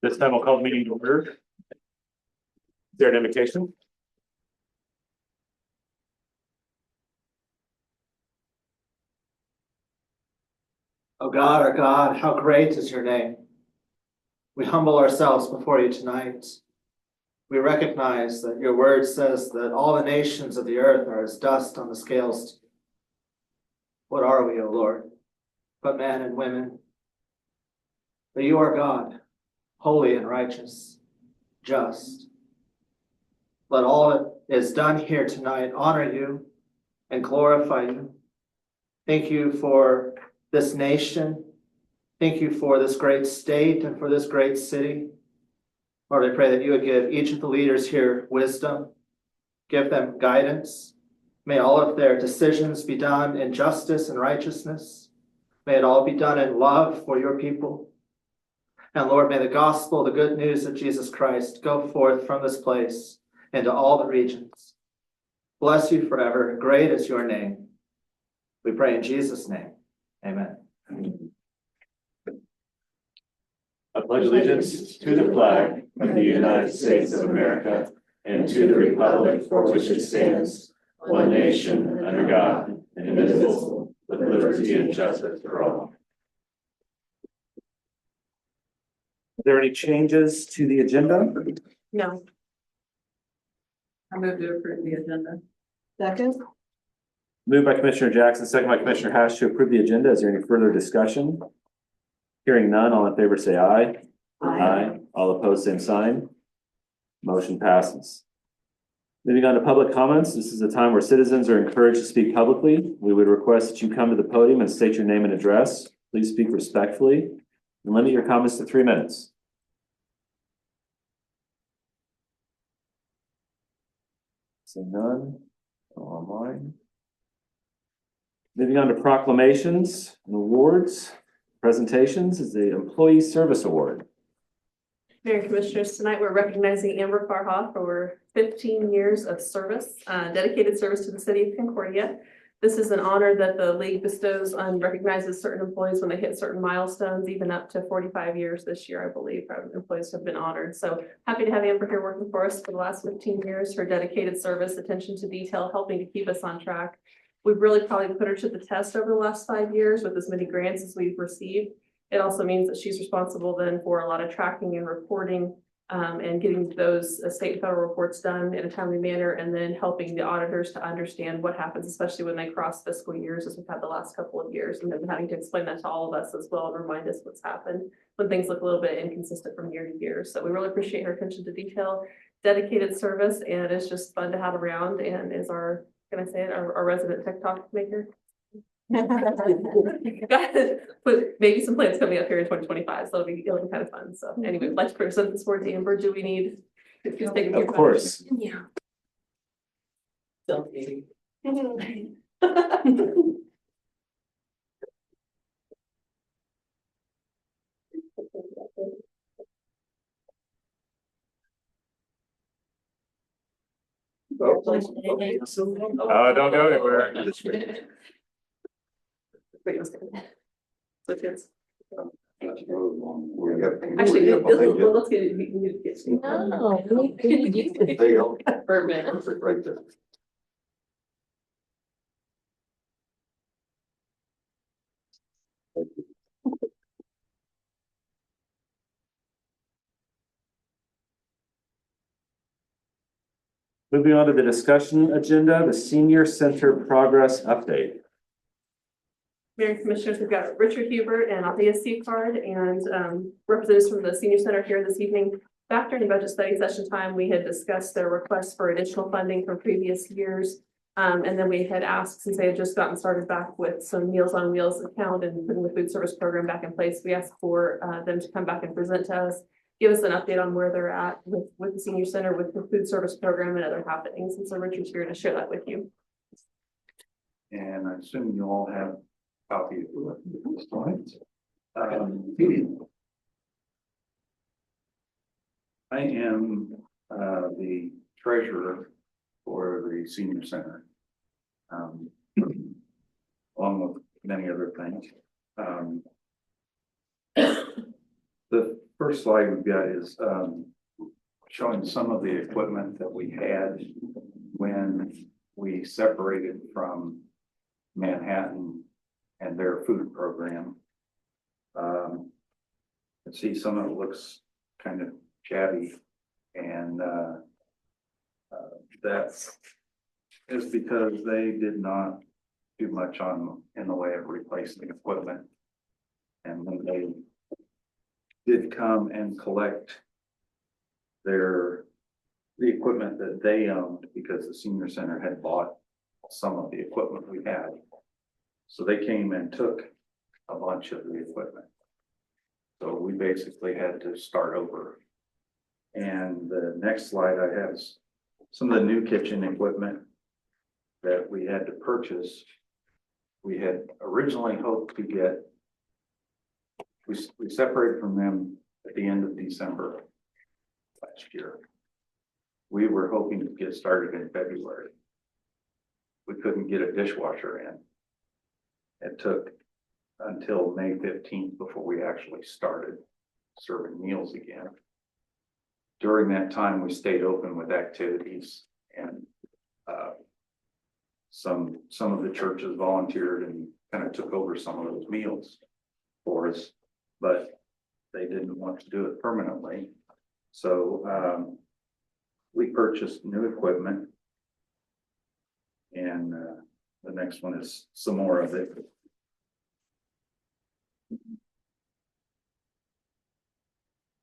This time we'll call the meeting to order. Is there an invitation? Oh God, our God, how great is your name. We humble ourselves before you tonight. We recognize that your word says that all the nations of the earth are as dust on the scales. What are we, O Lord, but men and women? But you are God, holy and righteous, just. Let all that is done here tonight honor you and glorify you. Thank you for this nation. Thank you for this great state and for this great city. Lord, I pray that you would give each of the leaders here wisdom, give them guidance. May all of their decisions be done in justice and righteousness. May it all be done in love for your people. And Lord, may the gospel, the good news of Jesus Christ, go forth from this place into all the regions. Bless you forever. Great is your name. We pray in Jesus' name. Amen. I pledge allegiance to the flag of the United States of America and to the republic for which it stands, one nation under God, indivisible, with liberty and justice for all. Are there any changes to the agenda? No. I move to approve the agenda. Second. Moved by Commissioner Jackson, second by Commissioner Hash to approve the agenda. Is there any further discussion? Hearing none, all in favor say aye. Aye. All opposed, same sign. Motion passes. Moving on to public comments. This is a time where citizens are encouraged to speak publicly. We would request that you come to the podium and state your name and address. Please speak respectfully and limit your comments to 3 minutes. Seeing none, online. Moving on to proclamations and awards. Presentations is the Employee Service Award. Mayor and Commissioners, tonight we're recognizing Amber Farha for 15 years of service, dedicated service to the city of Concordia. This is an honor that the league bestows on recognizes certain employees when they hit certain milestones, even up to 45 years this year, I believe, employees have been honored. So happy to have Amber here working for us for the last 15 years. Her dedicated service, attention to detail, helping to keep us on track. We've really probably put her to the test over the last 5 years with as many grants as we've received. It also means that she's responsible then for a lot of tracking and reporting and getting those state and federal reports done in a timely manner, and then helping the auditors to understand what happens, especially when they cross fiscal years, as we've had the last couple of years, and then having to explain that to all of us as well and remind us what's happened when things look a little bit inconsistent from year to year. So we really appreciate her attention to detail, dedicated service, and it's just fun to have around, and is our, can I say it, our resident TikTok maker. But maybe some plans coming up here in 2025, so it'll be kind of fun. So anyway, let's present this board to Amber. Do we need to take a Of course. Yeah. Oh, don't go anywhere. Actually, let's get it. We can get it. No, we need to There you go. Perfect. Perfect, right there. Moving on to the discussion agenda, the Senior Center Progress Update. Mayor and Commissioners, we've got Richard Hubert and Althea Seacard and representatives from the Senior Center here this evening. Back during budget study session time, we had discussed their requests for additional funding from previous years. And then we had asked, since they had just gotten started back with some Meals on Wheels account and putting the food service program back in place, we asked for them to come back and present to us, give us an update on where they're at with the senior center, with the food service program and other happenings. And so Richard's here to share that with you. And I assume you all have a copy of the slides. I am the treasurer for the senior center, along with many other things. The first slide we've got is showing some of the equipment that we had when we separated from Manhattan and their food program. You see some of it looks kind of shabby, and that is because they did not do much in the way of replacing equipment. And when they did come and collect the equipment that they owned, because the senior center had bought some of the equipment we had. So they came and took a bunch of the equipment. So we basically had to start over. And the next slide I have is some of the new kitchen equipment that we had to purchase. We had originally hoped to get, we separated from them at the end of December last year. We were hoping to get started in February. We couldn't get a dishwasher in. It took until May 15th before we actually started serving meals again. During that time, we stayed open with activities, and some of the churches volunteered and kind of took over some of those meals for us, but they didn't want to do it permanently. So we purchased new equipment, and the next one is some more of it.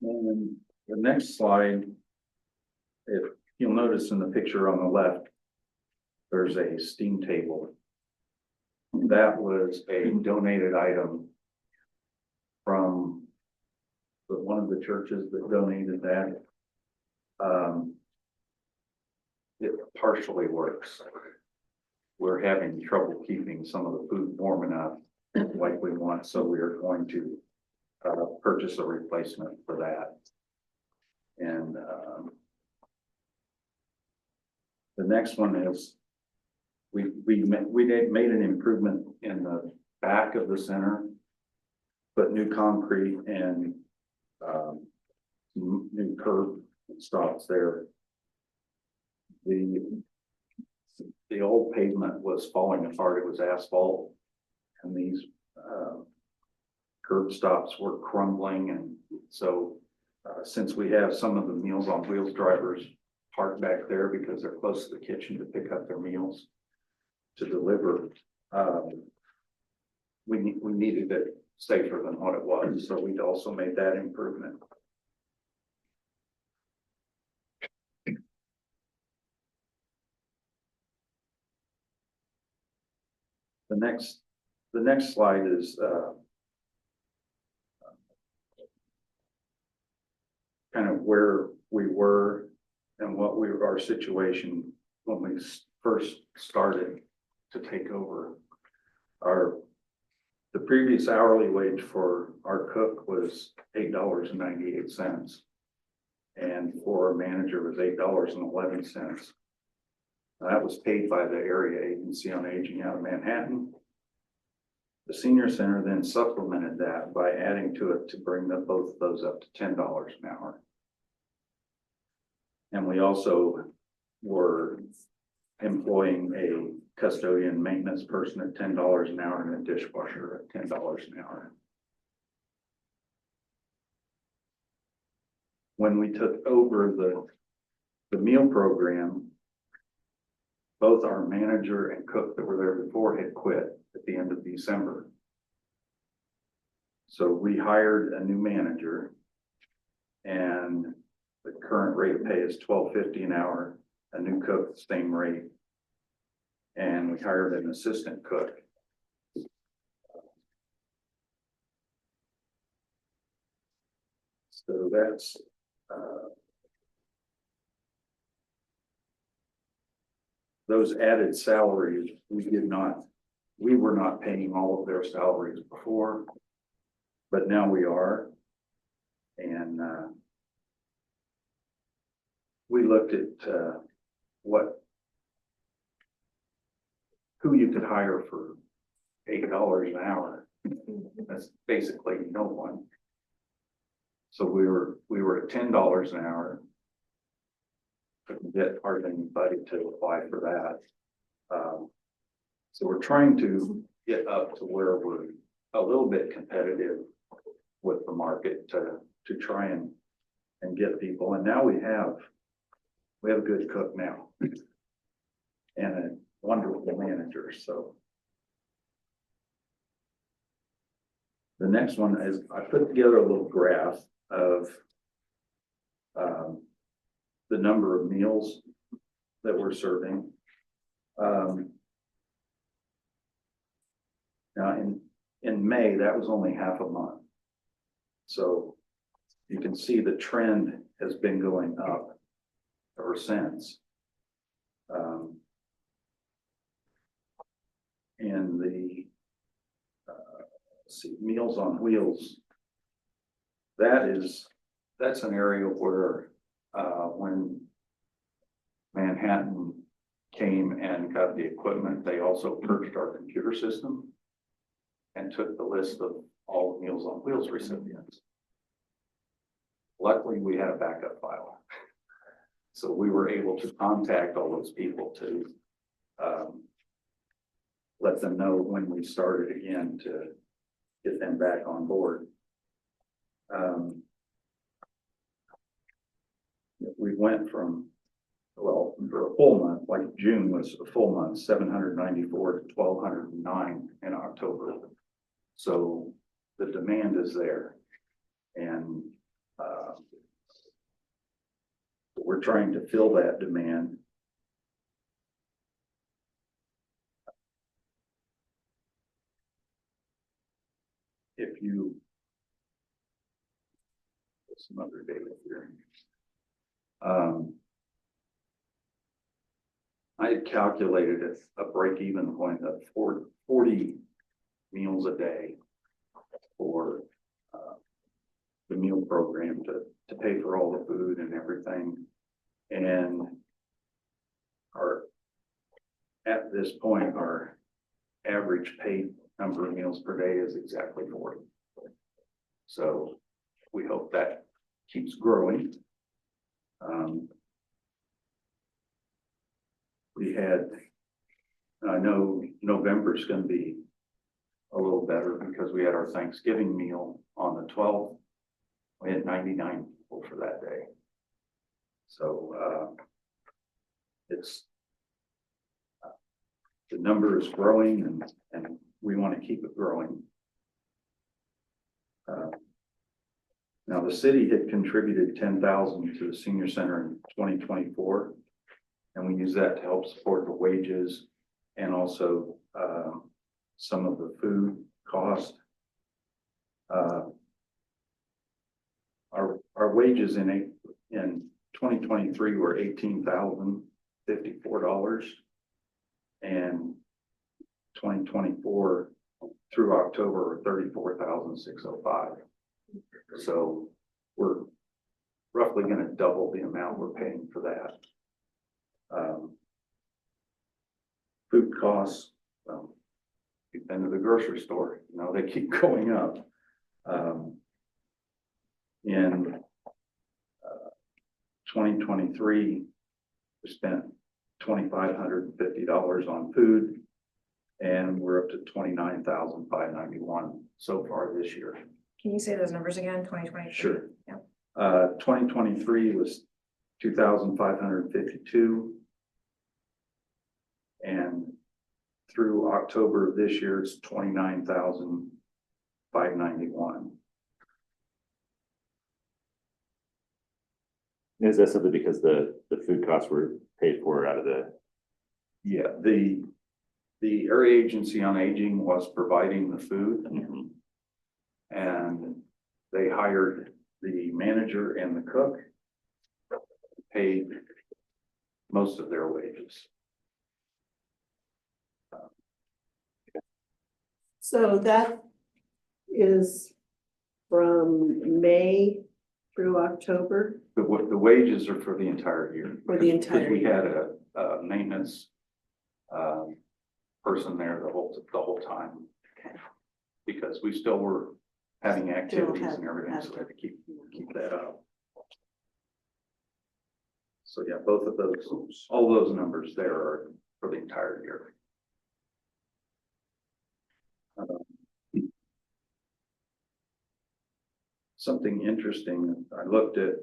And the next slide, if you'll notice in the picture on the left, there's a steam table. That was a donated item from one of the churches that donated that. It partially works. We're having trouble keeping some of the food warm enough like we want, so we are going to purchase a replacement for that. And the next one is we made an improvement in the back of the center, put new concrete and new curb stops there. The old pavement was falling apart. It was asphalt, and these curb stops were crumbling. And so since we have some of the Meals on Wheels drivers parked back there because they're close to the kitchen to pick up their meals to deliver, we needed it safer than what it was. So we also made that improvement. The next slide is kind of where we were and what our situation when we first started to take over. The previous hourly wage for our cook was $8.98, and for a manager was $8.11. That was paid by the Area Agency on Aging out of Manhattan. The senior center then supplemented that by adding to it to bring both of those up to $10 an hour. And we also were employing a custodian maintenance person at $10 an hour and a dishwasher at $10 an hour. When we took over the meal program, both our manager and cook that were there before had quit at the end of December. So we hired a new manager, and the current rate of pay is $12.50 an hour. A new cook, the same rate. and we hired an assistant cook. So that's, those added salaries, we were not paying all of their salaries before, but now we are. And, we looked at, who you could hire for $8 an hour. That's basically no one. So we were at $10 an hour. Couldn't get hardly anybody to apply for that. So we're trying to get up to where we're a little bit competitive with the market to try and get people. And now we have a good cook now and a wonderful manager. So the next one is I put together a little graph of the number of meals that we're serving. Now in May, that was only half a month. So you can see the trend has been going up ever since. And the let's see, Meals on Wheels, that's an area where when Manhattan came and got the equipment, they also purged our computer system and took the list of all the Meals on Wheels recipients. Luckily, we had a backup file. So we were able to contact all those people to let them know when we started again to get them back on board. We went from, well, for a full month, like June was a full month, 794 to 1,209 in October. So the demand is there. And we're trying to fill that demand. If you, some other data here. I had calculated a break-even point of 40 meals a day for the meal program to pay for all the food and everything. And at this point, our average paid number of meals per day is exactly 40. So we hope that keeps growing. I know November is going to be a little better because we had our Thanksgiving meal on the 12th. We had 99 people for that day. So the number is growing and we want to keep it growing. Now the city had contributed $10,000 to the senior center in 2024, and we use that to help support the wages and also some of the food cost. Our wages in 2023 were $18,054, and 2024 through October were $34,605. So we're roughly going to double the amount we're paying for that. Food costs, well, you've been to the grocery store, you know, they keep going up. In 2023, we spent $2,550 on food, and we're up to $29,591 so far this year. Can you say those numbers again, 2023? Sure. Yep. 2023 was 2,552. And through October of this year, it's 29,591. Is that simply because the food costs were paid for out of the? Yeah, the the area agency on aging was providing the food. Mhm. And they hired the manager and the cook, paid most of their wages. So that is from May through October The wages are for the entire year. for the Because entire we year. had a maintenance person there the whole time. Okay. Because we still were having activities have- and everything, so we had to keep that up. So yeah, both of those, all those numbers there are for the entire year. Something interesting, I looked at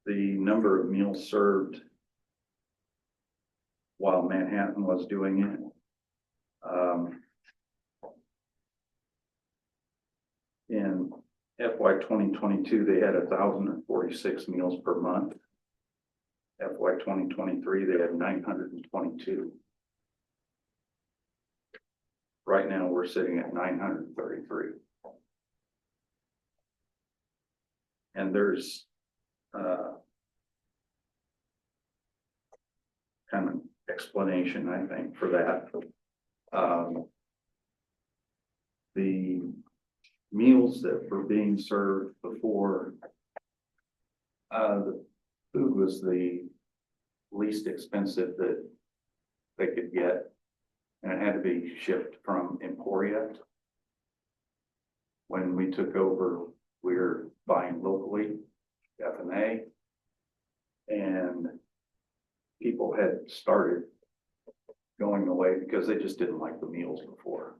the number of meals served while Manhattan was doing it. In FY 2022, they had 1,046 meals per month. FY 2023, they had 922. Right now, we're sitting at 933. And there's kind of explanation, I think, for that. The meals that were being served before, the food was the least expensive that they could get, and it had to be shipped from Concordia. When we took over, we were buying locally, F&A, and people had started going away because they just didn't like the meals before,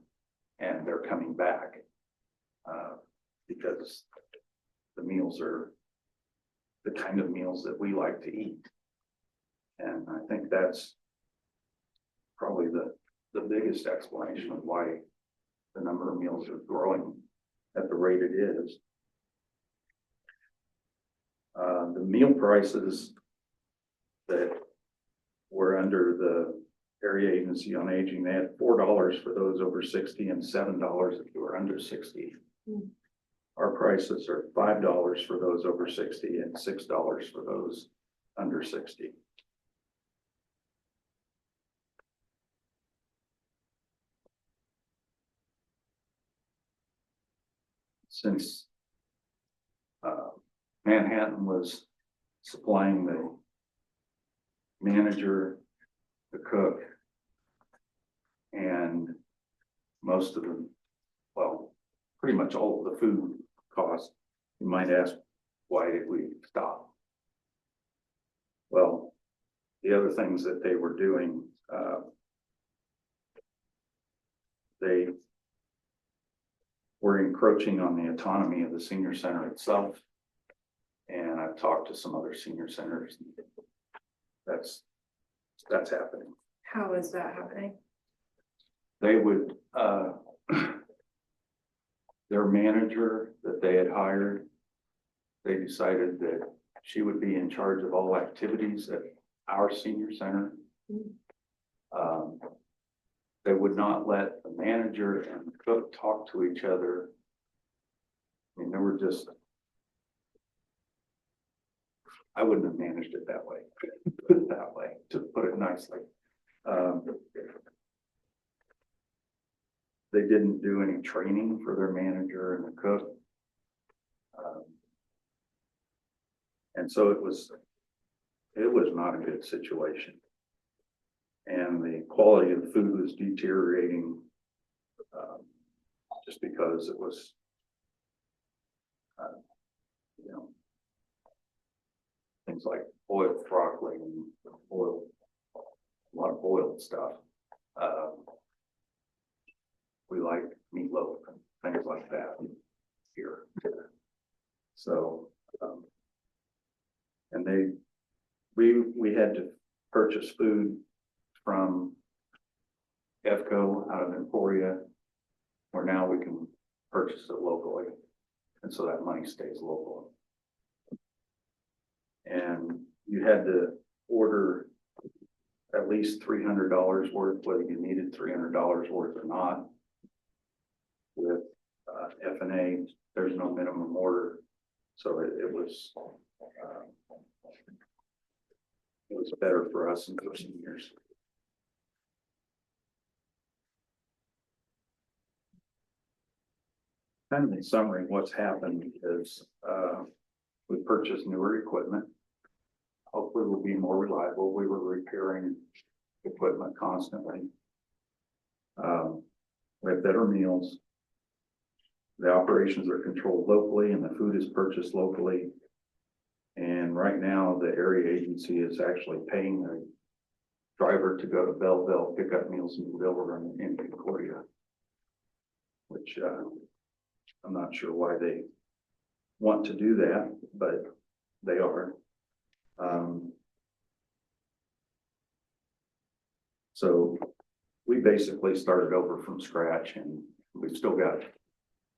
and they're coming back because the meals are the kind of meals that we like to eat. And I think that's probably the biggest explanation of why the number of meals are growing at the rate it is. The meal prices that were under the area agency on aging, they had $4 for those over 60 and $7 if you were under 60. Mm. Our prices are $5 for those over 60 and $6 for those under 60. Since Manhattan was supplying the manager, the cook, and most of the, well, pretty much all of the food costs, you might ask, why did we stop? Well, the other things that they were doing, they were encroaching on the autonomy of the senior center itself. And I've talked to some other senior centers. That's happening. How is that happening? They would, their manager that they had hired, they decided that she would be in charge of all activities at our senior center. They would not let the manager and the cook talk to each other. I mean, they were just, I wouldn't have managed it that way, put it that way, to put it nicely. They didn't do any training for their manager and the cook. And so it was not a good situation. And the quality of the food was deteriorating just because it was, you know, things like boiled broccoli and a lot of boiled stuff. We like meatloaf and things like that here. So, and we had to purchase food from EFCO out of Emporia, where now we can purchase it locally. And so that money stays local. And you had to order at least $300 worth, whether you needed $300 worth or not. With F&A, there's no minimum order, so it was better for us and for seniors. Kind of in summary, what's happened is we purchased newer equipment. Hopefully we'll be more reliable. We were repairing equipment constantly. We have better meals. The operations are controlled locally and the food is purchased locally. And right now, the area agency is actually paying the driver to go to Belleville, pick up meals and deliver them in Concordia. Which I'm not sure why they want to do that, but they are. So we basically started over from scratch, and we've still got,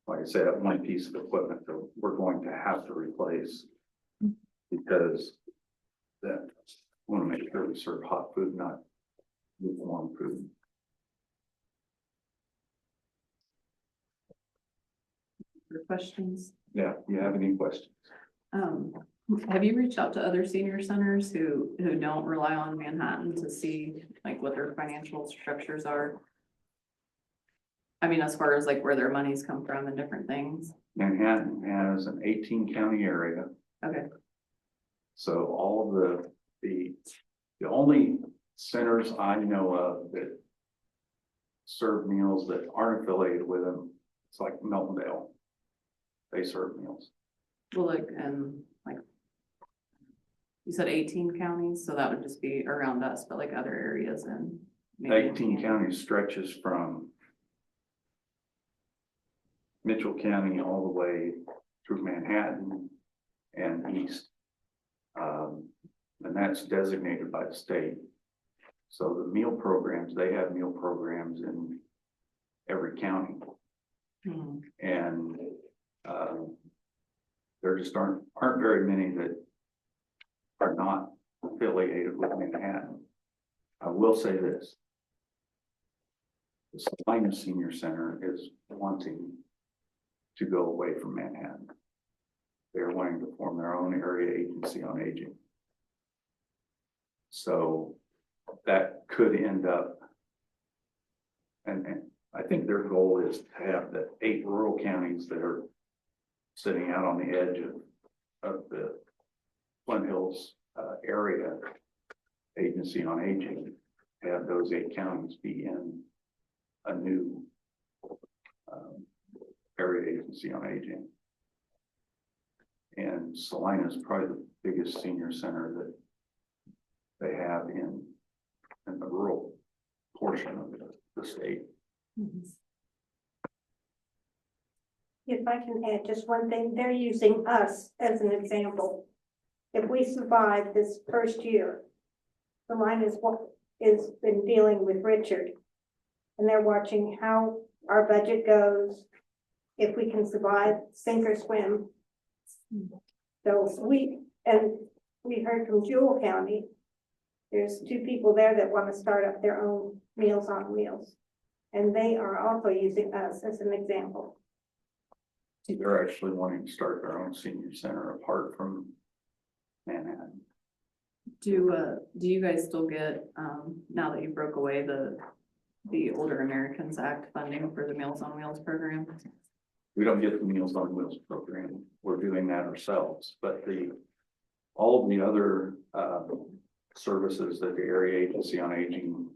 like I said, one piece of equipment that we're going to have to replace because that we want to make sure we serve hot food, not lukewarm food. For questions. Yeah, you have any questions? Have you reached out to other senior centers who don't rely on Manhattan to see like what their financial structures are? I mean, as far as like where their monies come from and different things. Manhattan has an 18 county area. Okay. So all of the only centers I know of that serve meals that aren't affiliated with them, it's like Meltondale. They serve meals. Well, like, and like, you said 18 counties, so that would just be around us, but like other areas and. 18 counties stretches from Mitchell County all the way through Manhattan and east. And that's designated by the state. So the meal programs, they have meal programs in every county. Hmm. And there just aren't very many that are not affiliated with Manhattan. I will say this. The Salina Senior Center is wanting to go away from Manhattan. They're wanting to form their own area agency on aging. So that could end up, and I think their goal is to have the 8 rural counties that are sitting out on the edge of the Flint Hills area agency on aging, have those 8 counties be in a new area agency on aging. And Salina is probably the biggest senior center that they have in the rural portion of the state. If I can add just one thing, they're using us as an example. If we survive this first year, the line is what is been dealing with Richard. And they're watching how our budget goes, if we can survive, sink or swim. So we heard from Jewel County, there's 2 people there that want to start up their own Meals on Wheels. And they are also using us as an example. They're actually wanting to start their own senior center apart from Manhattan. Do you guys still get, now that you broke away the Older Americans Act funding for the Meals on Wheels program? We don't get the Meals on Wheels program. We're doing that ourselves, but all of the other services that the area agency on aging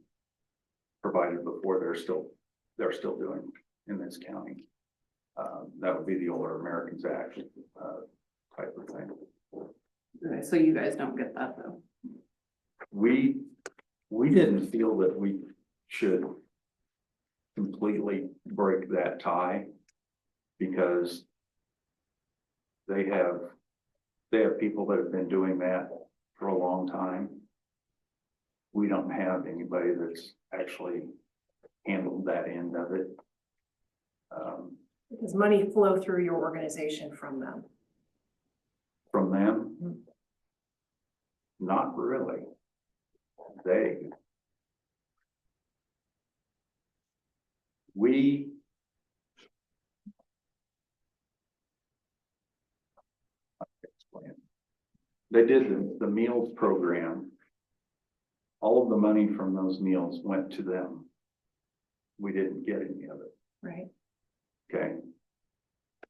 provided before, they're still doing in this county. That would be the Older Americans Act type of thing. Okay, so you guys don't get that though? We didn't feel that we should completely break that tie because they have people that have been doing that for a long time. We don't have anybody that's actually handled that end of it. Does money flow through your organization from them? From them? Not really. We They did the meals program. All of the money from those meals went to them. We didn't get any of it, Right. okay?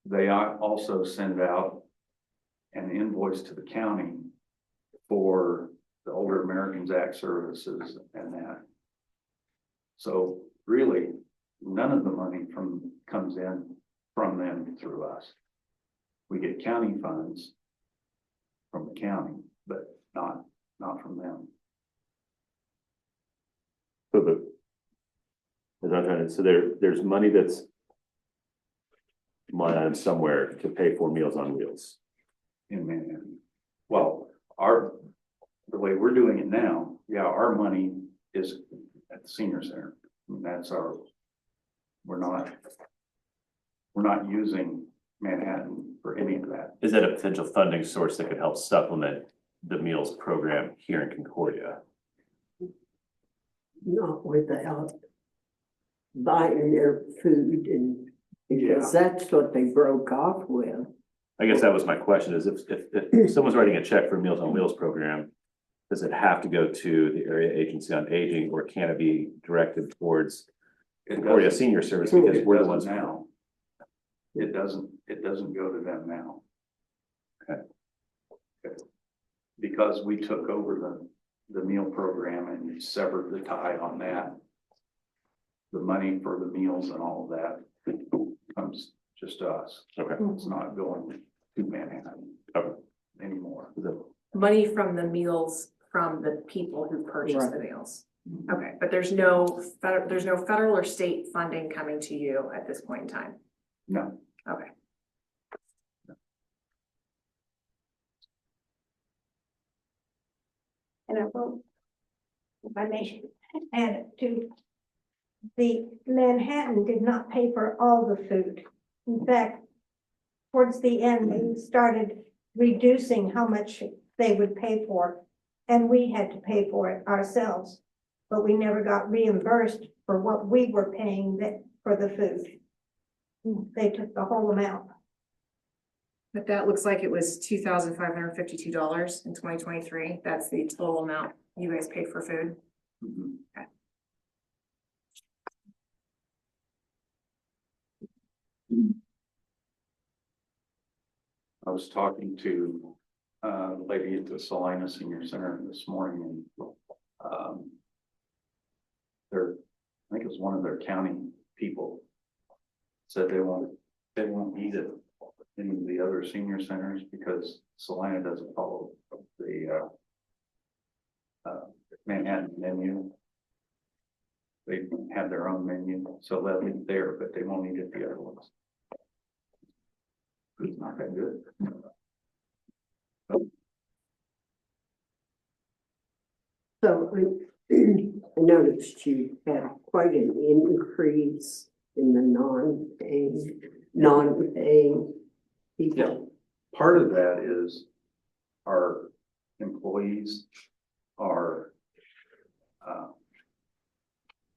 They also send out an invoice to the county for the Older Americans Act services and that. So really, none of the money comes in from them through us. We get county funds from the county, but not from them. So there's money that's line item somewhere to pay for Meals on Wheels. In Manhattan. Well, the way we're doing it now, yeah, our money is at the senior center. I mean, that's we're not using Manhattan for any of that. Is that a potential funding source that could help supplement the meals program here in Concordia? Not without buying their food and, because that's what they broke off with. I guess that was my question, is if someone's writing a check for Meals on Wheels program, does it have to go to the Area Agency on Aging, or can it be directed towards Concordia Senior Service, because It we're the doesn't ones now. It doesn't go to them now. Okay. Because we took over the meal program and severed the tie on that. The money for the meals and all of that comes just to us. Okay. It's not going to Manhattan anymore. Money from the meals from the people who purchase the meals. Okay, but there's no federal or state funding coming to you at this point in time. No. Okay. And I will, if I may add to, the Manhattan did not pay for all the food. In fact, towards the end, they started reducing how much they would pay for, and we had to pay for it ourselves. But we never got reimbursed for what we were paying for the food. They took the whole amount. But that looks like it was $2,552 in 2023. That's the total amount you guys paid for food. Mhm. Okay. I was talking to a lady at the Salina Senior Center this morning, and I think it was one of their county people said they won't need it in any of the other senior centers because Salina doesn't follow the Manhattan menu. They have their own menu, so they'll eat there, but they won't eat at the other ones. It's not that good. So I noticed you had quite an increase in the non-paying people. Part of that is our employees are,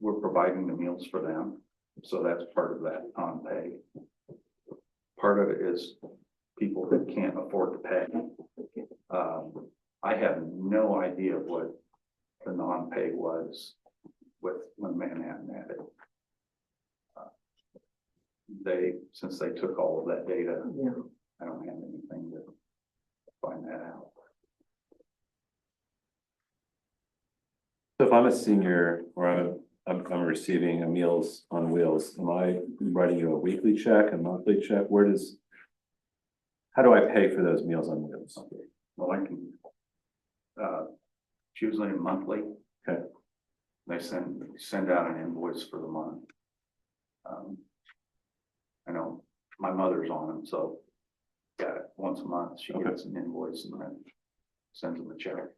we're providing the meals for them. So that's part of that non-pay. Part of it is people who can't afford to pay. I have no idea what the non-pay was when Manhattan had it. Since they took all of that data, Yeah. I don't have anything to find that out. So if I'm a senior or I'm receiving a Meals on Wheels, am I writing you a weekly check, a monthly check? How do I pay for those Meals on Wheels? Well, I can, it's usually monthly. Okay. They send out an invoice for the month. I know my mother's on them, so got it once a month. She gets an invoice and then sends them a check.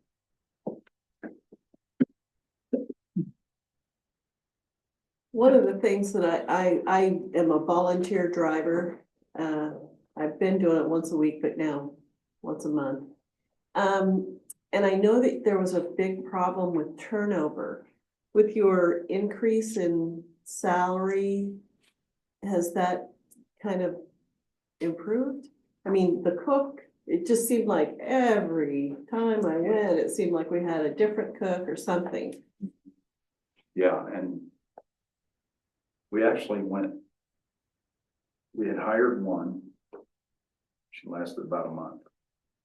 One of the things that I am a volunteer driver. I've been doing it once a week, but now once a month. And I know that there was a big problem with turnover with your increase in salary, has that kind of improved? I mean, the cook, it just seemed like every time I went, it seemed like we had a different cook or something. Yeah, and we actually we had hired one. She lasted about a month.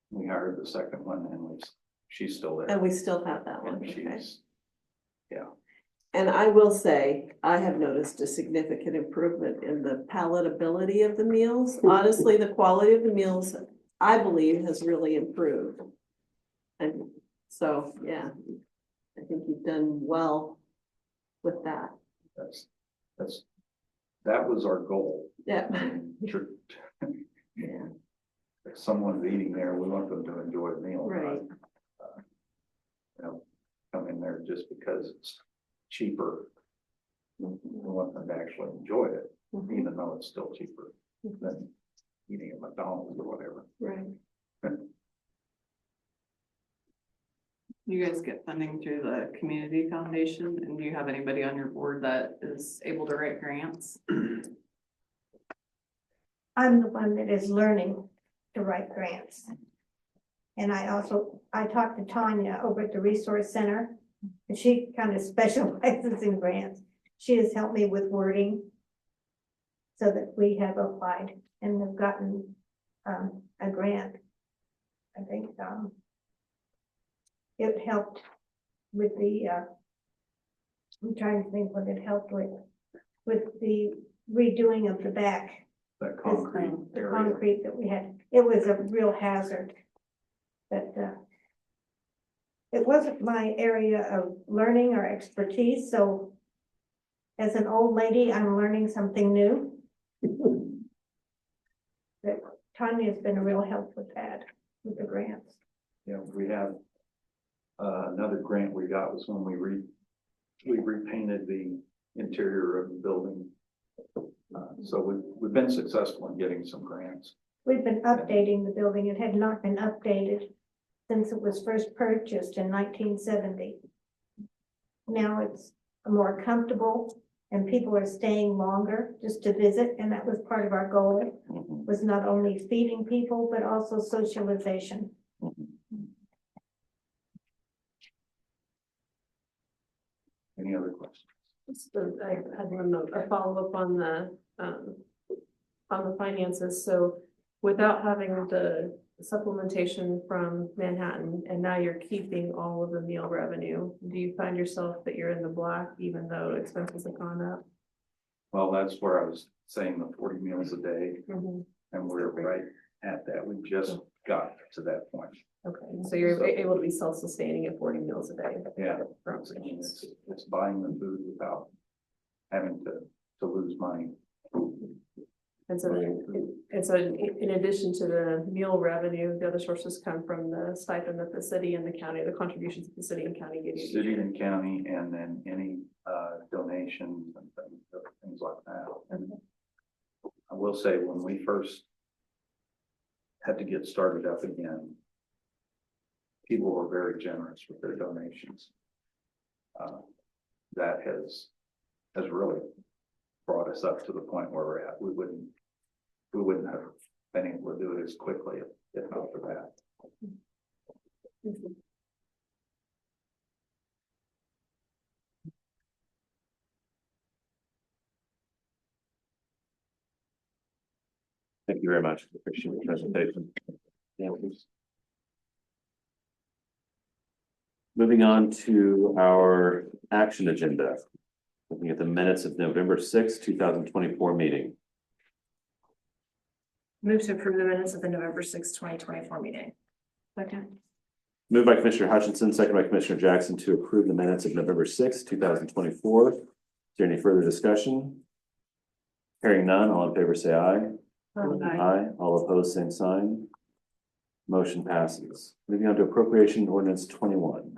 We hired the second one and she's still there. And we still have that one, And okay. she's, yeah, And I will say, I have noticed a significant improvement in the palatability of the meals. Honestly, the quality of the meals, I believe, has really improved. And so, yeah, I think you've done well with that. that was our goal. Yeah. Sure. Yeah, If someone's eating there, we want them to enjoy the meal. right. You know, come in there just because it's cheaper. We want them to actually enjoy it, Mhm. even though it's still cheaper than eating at McDonald's or whatever. Right. You guys get funding through the community foundation, and do you have anybody on your board that is able to write grants? I'm the one that is learning to write grants. And I talked to Tanya over at the Resource Center, and she kind of specializes in grants. She has helped me with wording so that we have applied and have gotten a grant. I think it helped with the, I'm trying to think what it helped with the redoing of the back. That concrete The area. concrete that we had, it was a real hazard. But it wasn't my area of learning or expertise, so as an old lady, I'm learning something new. But Tanya's been a real help with that, with the grants. Yeah, we have, another grant we got was when we repainted the interior of the building. So we've been successful in getting some grants. We've been updating the building. It had not been updated since it was first purchased in 1970. Now it's more comfortable and people are staying longer just to visit. And that was part of our goal, was not only feeding people, but also socialization. Any other questions? I had a follow-up on the finances. So without having the supplementation from Manhattan, and now you're keeping all of the meal revenue, do you find yourself that you're in the black even though expenses have gone up? Well, that's where I was saying the 40 meals a day, Mhm. and we're right at that. We just got to that point. Okay, so you're able to be self-sustaining at 40 meals a day. Yeah. From It's buying the food without having to lose money. And so, in addition to the meal revenue, the other sources come from the stipend that the city and the county, the contributions that the city and county give you. City and county, and then any donations and things like that. And I will say, when we first had to get started up again, people were very generous with their donations. That has really brought us up to the point where we're at. We wouldn't have been able to do it as quickly if not for that. Thank you very much. Appreciate the presentation. Yeah, please. Moving on to our action agenda. Looking at the minutes of November 6th, 2024 meeting. Move to approve the minutes of the November 6th, 2024 meeting. Second. Moved by Commissioner Hutchinson, second by Commissioner Jackson to approve the minutes of November 6th, 2024. Is there any further discussion? Hearing none, all in favor say aye. Aye. All opposed, same sign. Motion passes. Moving on to appropriation ordinance 21.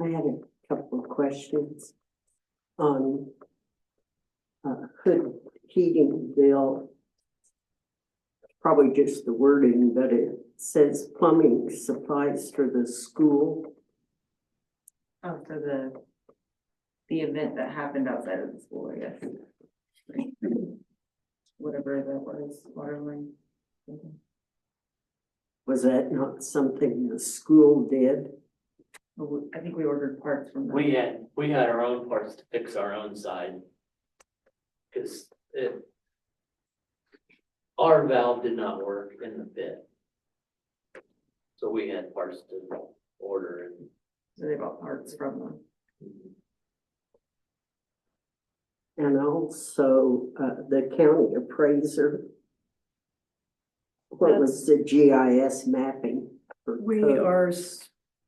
I had a couple of questions on hood heating bill. Probably just the wording, but it says plumbing supplies for the school. Oh, for the event that happened outside of the school, I guess. Whatever that was, waterline. Was that not something the school did? I think we ordered parts from them. We had our own parts to fix our own side. Cause our valve did not work in the pit. So we had parts to order and. So they bought parts from them. And also, the county appraiser. What was the GIS mapping? for We code? are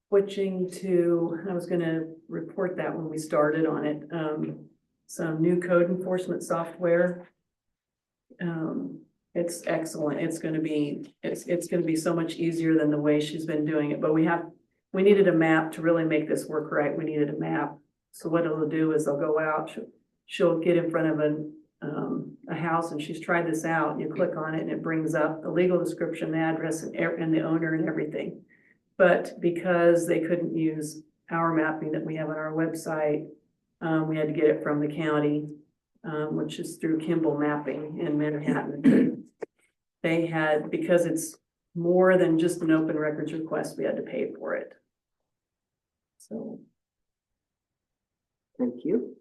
switching to, I was gonna report that when we started on it, some new code enforcement software. It's excellent. It's gonna be so much easier than the way she's been doing it, but we needed a map to really make this work right. We needed a map. So what it'll do is they'll go out, she'll get in front of a house, and she's tried this out, and you click on it and it brings up the legal description, the address and the owner and everything. But because they couldn't use our mapping that we have on our website, we had to get it from the county, which is through Kimball Mapping in Manhattan. They had, because it's more than just an open records request, we had to pay for it. So. Thank you.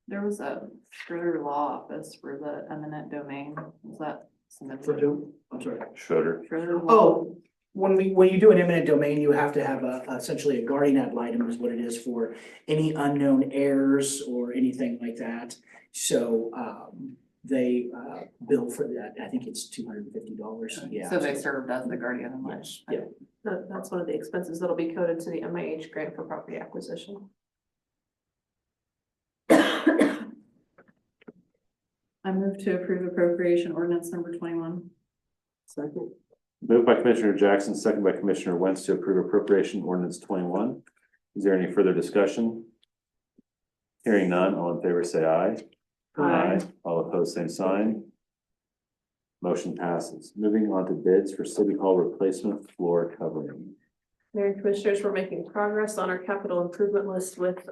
There was a Schroeder Law Office for the eminent domain. Was that submitted? For who? I'm sorry. Schroeder. Schroeder Law. Oh, when you do an eminent domain, you have to have essentially a guardian ad litem is what it is for any unknown heirs or anything like that. So, they, bill for that. I think it's $250. Yeah. So they served as the guardian of mine. Yeah. That's one of the expenses that'll be coded to the MIH grant for property acquisition. I move to approve appropriation ordinance number 21. Second. Moved by Commissioner Jackson, second by Commissioner Wentz to approve appropriation ordinance 21. Is there any further discussion? Hearing none, all in favor say aye. Aye. All opposed, same sign. Motion passes. Moving on to bids for City Hall replacement floor covering. Mayor and Commissioners, we're making progress on our capital improvement list with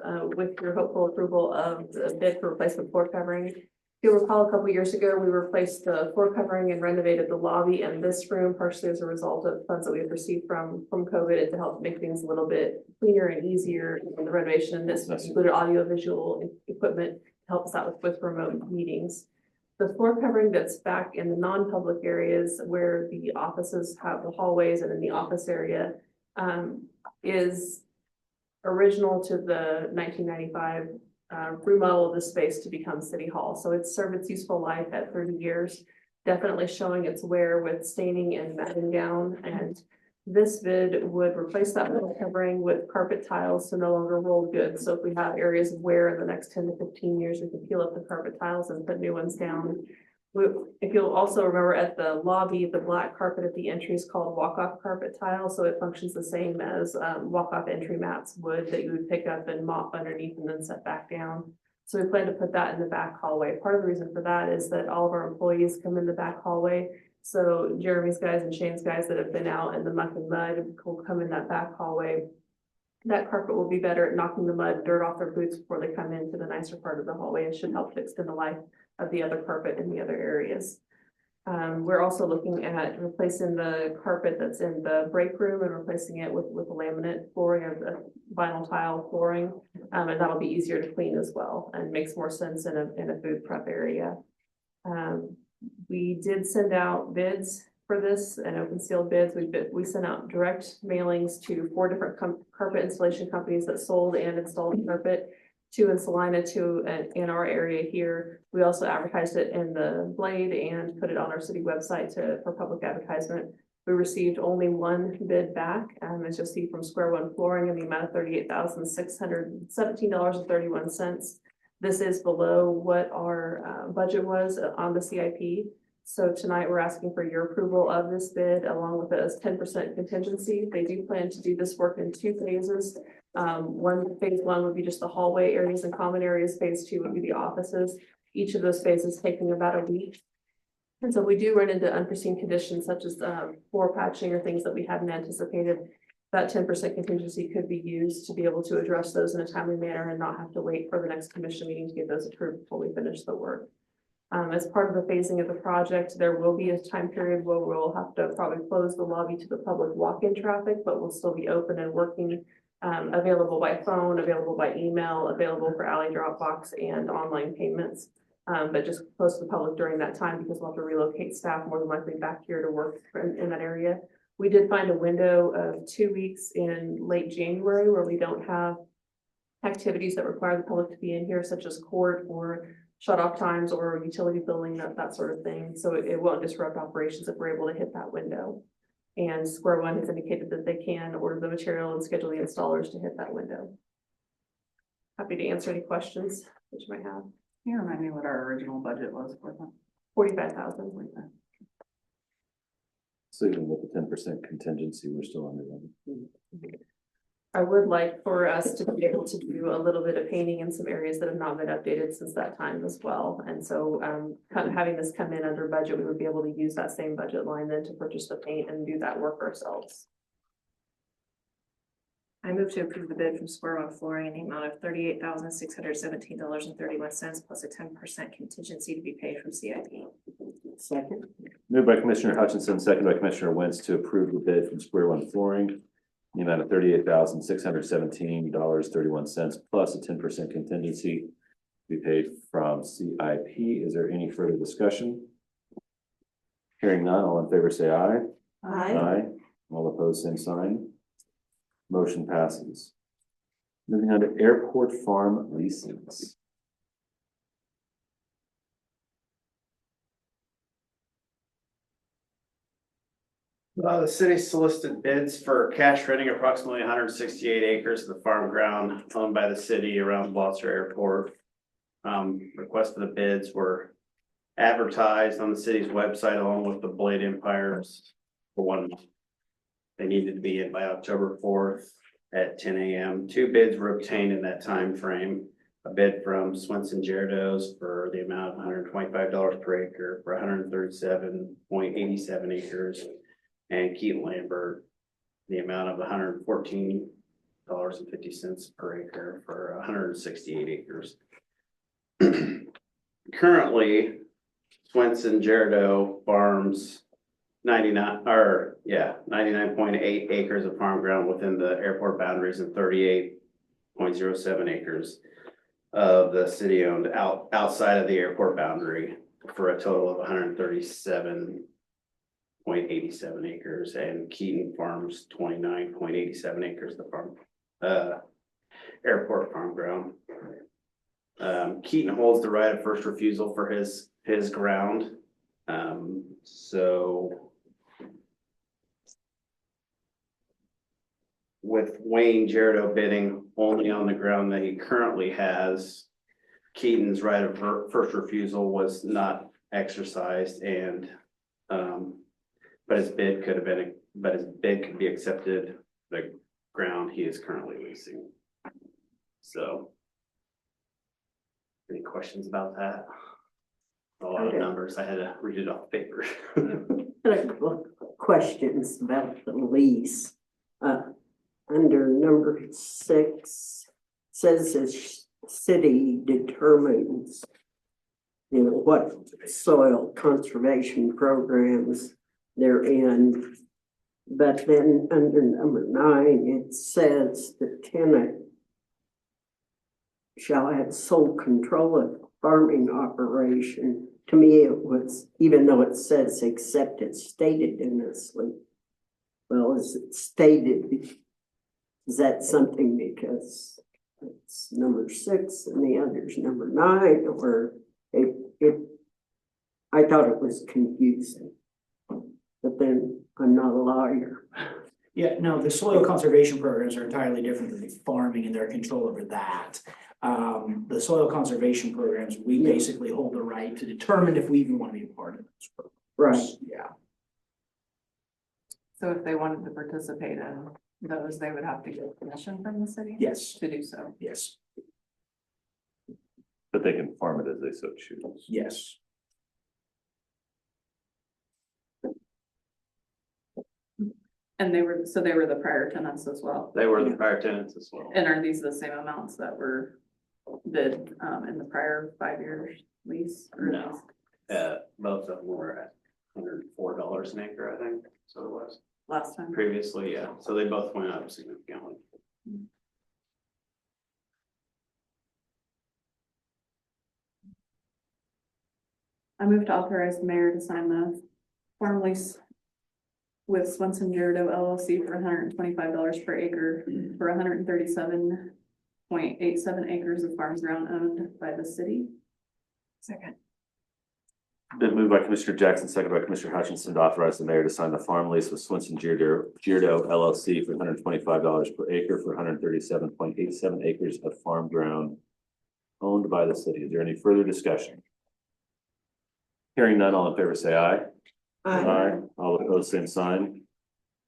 your hopeful approval of the bid for replacement floor covering. If you'll recall, a couple years ago, we replaced the floor covering and renovated the lobby and this room, partially as a result of funds that we've received from COVID and to help make things a little bit cleaner and easier in the renovation. And this included audio-visual equipment to help us out with remote meetings. The floor covering that's back in the non-public areas where the offices have the hallways and in the office area is original to the 1995 remodel of the space to become City Hall. So it's served its useful life at 30 years, definitely showing its wear with staining and matting down. And this bid would replace that floor covering with carpet tiles, so no longer rolled goods. So if we have areas of wear in the next 10 to 15 years, we can peel up the carpet tiles and put new ones down. If you'll also remember at the lobby, the black carpet at the entry is called walk-off carpet tile. So it functions the same as walk-off entry mats would, that you would pick up and mop underneath and then set back down. So we plan to put that in the back hallway. Part of the reason for that is that all of our employees come in the back hallway. So Jeremy's guys and Shane's guys that have been out in the muck and mud will come in that back hallway. That carpet will be better at knocking the mud, dirt off their boots before they come into the nicer part of the hallway and should help to extend the life of the other carpet in the other areas. We're also looking at replacing the carpet that's in the break room and replacing it with a laminate flooring or vinyl tile flooring. And that'll be easier to clean as well and makes more sense in a food prep area. We did send out bids for this and open sealed bids. We sent out direct mailings to 4 different carpet installation companies that sold and installed carpet, 2 in Salina, 2 in our area here. We also advertised it in the Blade and put it on our city website for public advertisement. We received only 1 bid back, as you'll see from Square One Flooring, in the amount of $38,617.31. This is below what our budget was on the CIP. So tonight we're asking for your approval of this bid along with a 10% contingency. They do plan to do this work in 2 phases. Phase 1 would be just the hallway areas and common areas. Phase 2 would be the offices. Each of those phases taking about a week. And so we do run into unforeseen conditions such as floor patching or things that we hadn't anticipated. that 10% contingency could be used to be able to address those in a timely manner and not have to wait for the next commission meeting to get those approved before we finish the work. As part of the phasing of the project, there will be a time period where we'll have to probably close the lobby to the public walk-in traffic, but we'll still be open and working, available by phone, available by email, available for alley drop box and online payments. But just close to the public during that time because we'll have to relocate staff more than likely back here to work in that area. We did find a window of 2 weeks in late January where we don't have activities that require the public to be in here, such as court or shut off times or utility billing, that sort of thing. So it won't disrupt operations if we're able to hit that window. And Square One has indicated that they can order the material and schedule the installers to hit that window. Happy to answer any questions that you might have. Can you remind me what our original budget was for that? 45,000. So even with the 10% contingency, we're still under that. I would like for us to be able to do a little bit of painting in some areas that have not been updated since that time as well. And so kind of having this come in under budget, we would be able to use that same budget line then to purchase the paint and do that work ourselves. I move to approve the bid from Square One Flooring in the amount of $38,617.31 plus a 10% contingency to be paid from CIP. Second. Moved by Commissioner Hutchinson, second by Commissioner Wentz to approve the bid from Square One Flooring in the amount of $38,617.31 plus a 10% contingency to be paid from CIP. Is there any further discussion? Hearing none, all in favor say aye. Aye. All opposed, same sign. Motion passes. Moving on to airport farm leases. The city solicited bids for cash renting approximately 168 acres of the farm ground owned by the city around Blosser Airport. Requests for the bids were advertised on the city's website along with the Blade Empires for 1 month. They needed to be in by October 4th at 10 a.m. 2 bids were obtained in that time frame. A bid from Swenson Gerardo's for the amount of $125 per acre for 137.87 acres. And Keaton Lambert, the amount of $114.50 per acre for 168 acres. Currently, Swenson Gerardo farms 99.8 acres of farm ground within the airport boundaries and 38.07 acres of the city-owned outside of the airport boundary for a total of 137.87 acres, and Keaton farms 29.87 acres of farm airport farm ground. Keaton holds the right of first refusal for his ground. So with Wayne Gerardo bidding only on the ground that he currently has, Keaton's right of first refusal was not exercised, and but his bid could be accepted the ground he is currently leasing. So any questions about that? A lot of numbers. I had to read it off paper. Questions about the lease. Under number 6, says the city determines, what soil conservation programs they're in. But then under number 9, it says the tenant shall have sole control of farming operation. To me, it was, even though it says except it's stated in this lease. Well, is it stated? Is that something because it's number 6 and the other's number 9, or I thought it was confusing, but then I'm not a lawyer. Yeah, no, the soil conservation programs are entirely different than the farming and their control over that. The soil conservation programs, we basically hold the right to determine if we even want to be a part of those programs. Right. Yeah. So if they wanted to participate in those, they would have to get permission from the city? Yes. To do so. Yes. But they can farm it as they so choose. Yes. And they were the prior tenants as well. They were the prior tenants as well. And are these the same amounts that were bid, in the prior 5 year lease? Or No. Both of them were at $104 an acre, I think, so it was last time? previously, yeah, so they both went up significantly. I move to authorize the mayor to sign the farm lease with Swenson Gerardo LLC for $125 per acre for 137.87 acres of farm ground owned by the city. Second. Been moved by Commissioner Jackson, second by Commissioner Hutchinson to authorize the mayor to sign the farm lease with Swenson Gerardo LLC for $125 per acre for 137.87 acres of farm ground owned by the city. Is there any further discussion? Hearing none, all in favor say aye. All opposed, same sign.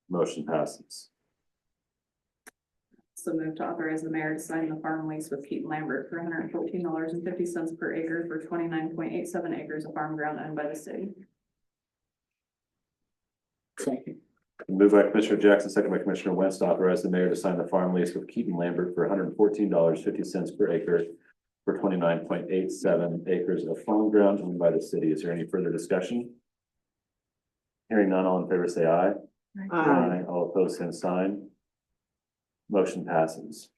Motion passes. So move to authorize the mayor to sign the farm lease with Keaton Lambert for $114.50 per acre for 29.87 acres of farm ground owned by the city. Second. Moved by Commissioner Jackson, second by Commissioner Wentz to authorize the mayor to sign the farm lease with Keaton Lambert for $114.50 per acre for 29.87 acres of farm ground owned by the city. Is there any further discussion? Hearing none, all in favor say aye. All opposed, same sign. Motion passes.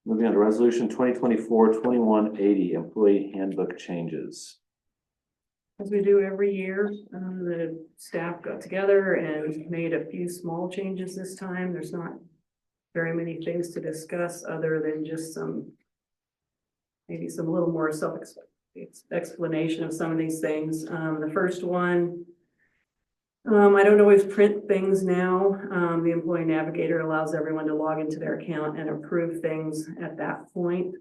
Moving on to resolution 2024-2180, employee handbook changes. As we do every year, the staff got together and made a few small changes this time. There's not very many things to discuss other than just maybe some little more explanation of some of these things. The first one, I don't always print things now. The employee navigator allows everyone to log into their account and approve things at that point.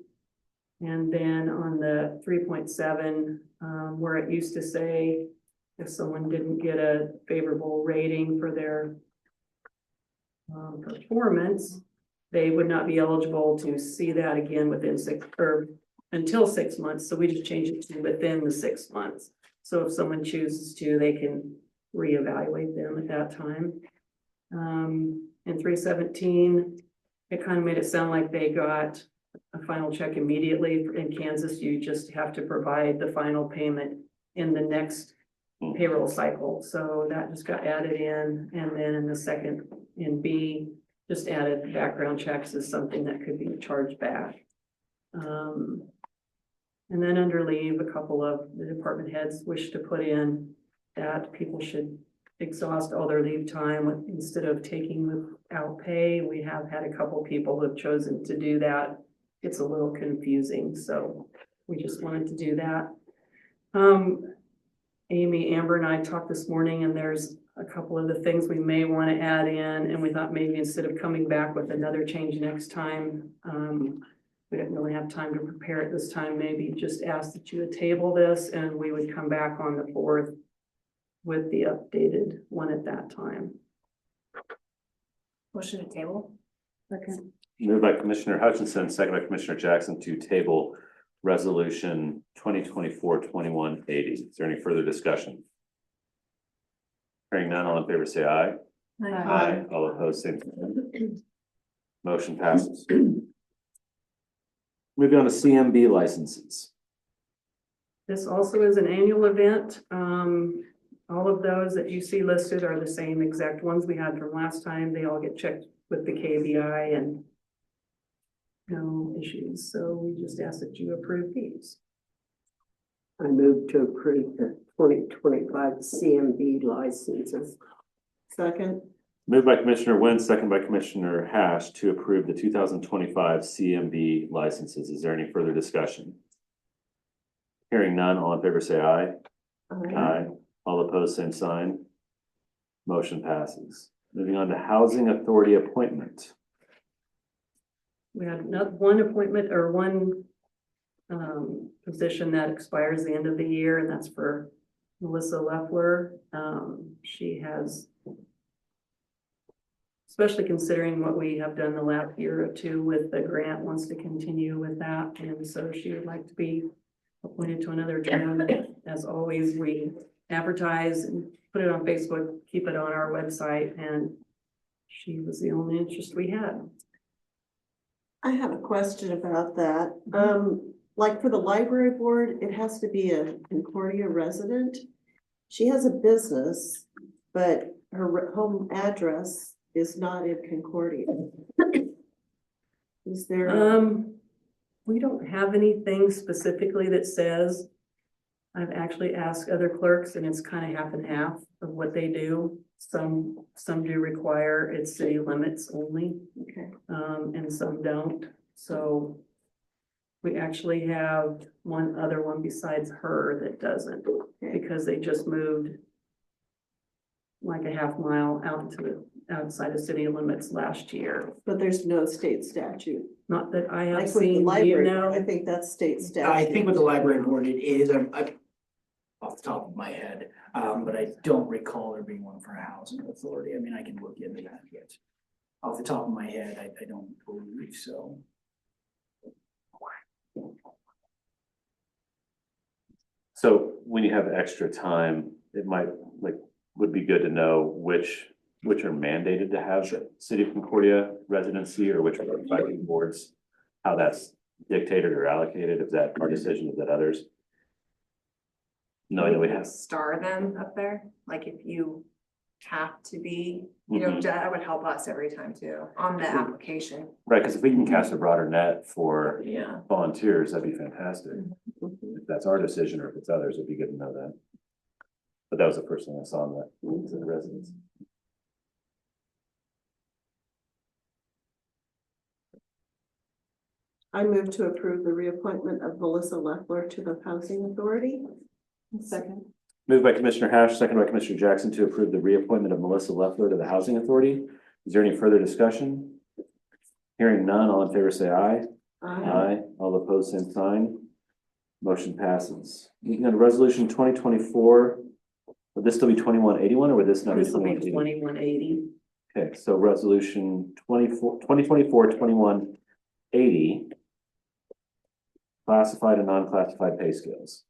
And then on the 3.7, where it used to say if someone didn't get a favorable rating for their performance, they would not be eligible to see that again until 6 months. So we just changed it to within the 6 months. So if someone chooses to, they can reevaluate them at that time. In 317, it kind of made it sound like they got a final check immediately. In Kansas, you just have to provide the final payment in the next payroll cycle. So that just got added in. And then in the second, in B, just added background checks as something that could be charged back. And then under leave, a couple of the department heads wish to put in that people should exhaust all their leave time instead of taking without pay. We have had a couple people who have chosen to do that. It's a little confusing, so we just wanted to do that. Amy, Amber, and I talked this morning, and there's a couple of the things we may want to add in, and we thought maybe instead of coming back with another change next time, we didn't really have time to prepare it this time. Maybe just ask that you would table this, and we would come back on the 4th with the updated one at that time. Motion to table. Second. Moved by Commissioner Hutchinson, second by Commissioner Jackson to table resolution 2024-2180. Is there any further discussion? Hearing none, all in favor say aye. All opposed, same sign. Motion passes. Moving on to CMB licenses. This also is an annual event. All of those that you see listed are the same exact ones we had from last time. They all get checked with the KBI and no issues. So we just ask that you approve these. I move to approve the 2025 CMB licenses. Second. Moved by Commissioner Wentz, second by Commissioner Hash to approve the 2025 CMB licenses. Is there any further discussion? Hearing none, all in favor say aye. Aye. All opposed, same sign. Motion passes. Moving on to Housing Authority appointment. We had one appointment or one position that expires the end of the year, and that's for Melissa Leffler. She has, especially considering what we have done the last year or two with the grant, wants to continue with that. And so she would like to be appointed to another term. As always, we advertise and put it on Facebook, keep it on our website, and she was the only interest we had. I have a question about that. Like for the library board, it has to be a Concordia resident. She has a business, but her home address is not in Concordia. Is there? We don't have anything specifically that says. I've actually asked other clerks and it's kind of half and half of what they do. Some do require it's city limits only, Okay. and some don't. So we actually have one other one besides her that doesn't, because they just moved like a half mile out into the outside of city limits last year. But there's no state statute. Not that I have Like with the seen, do you library, know? I think that's state statute. I think with the library board, it is, I off the top of my head, but I don't recall there being one for a housing authority. I mean, I can look into that, but off the top of my head, I don't believe so. So when you have extra time, it might, would be good to know which are mandated to have City of Concordia residency or which are advisory boards, how that's dictated or allocated, is that our decision, is that others? No, I know we have. Star them up there, like if you have to be, you know, that would help us every time too, on the application. Right, because if we can cast a broader net for Yeah. volunteers, that'd be fantastic. If that's our decision or if it's others, it'd be good to know that. But that was the first thing I saw in that, was in the residents. I move to approve the reappointment of Melissa Leffler to the Housing Authority. Second. Moved by Commissioner Hash, second by Commissioner Jackson to approve the reappointment of Melissa Leffler to the Housing Authority. Is there any further discussion? Hearing none, all in favor say aye. Aye. All opposed, same sign. Motion passes. Moving on to resolution 2024. Would this still be 2181 or would this not be This will be 2180? 2180. Okay, so resolution 2024-2180. Classified and non-classified pay scales.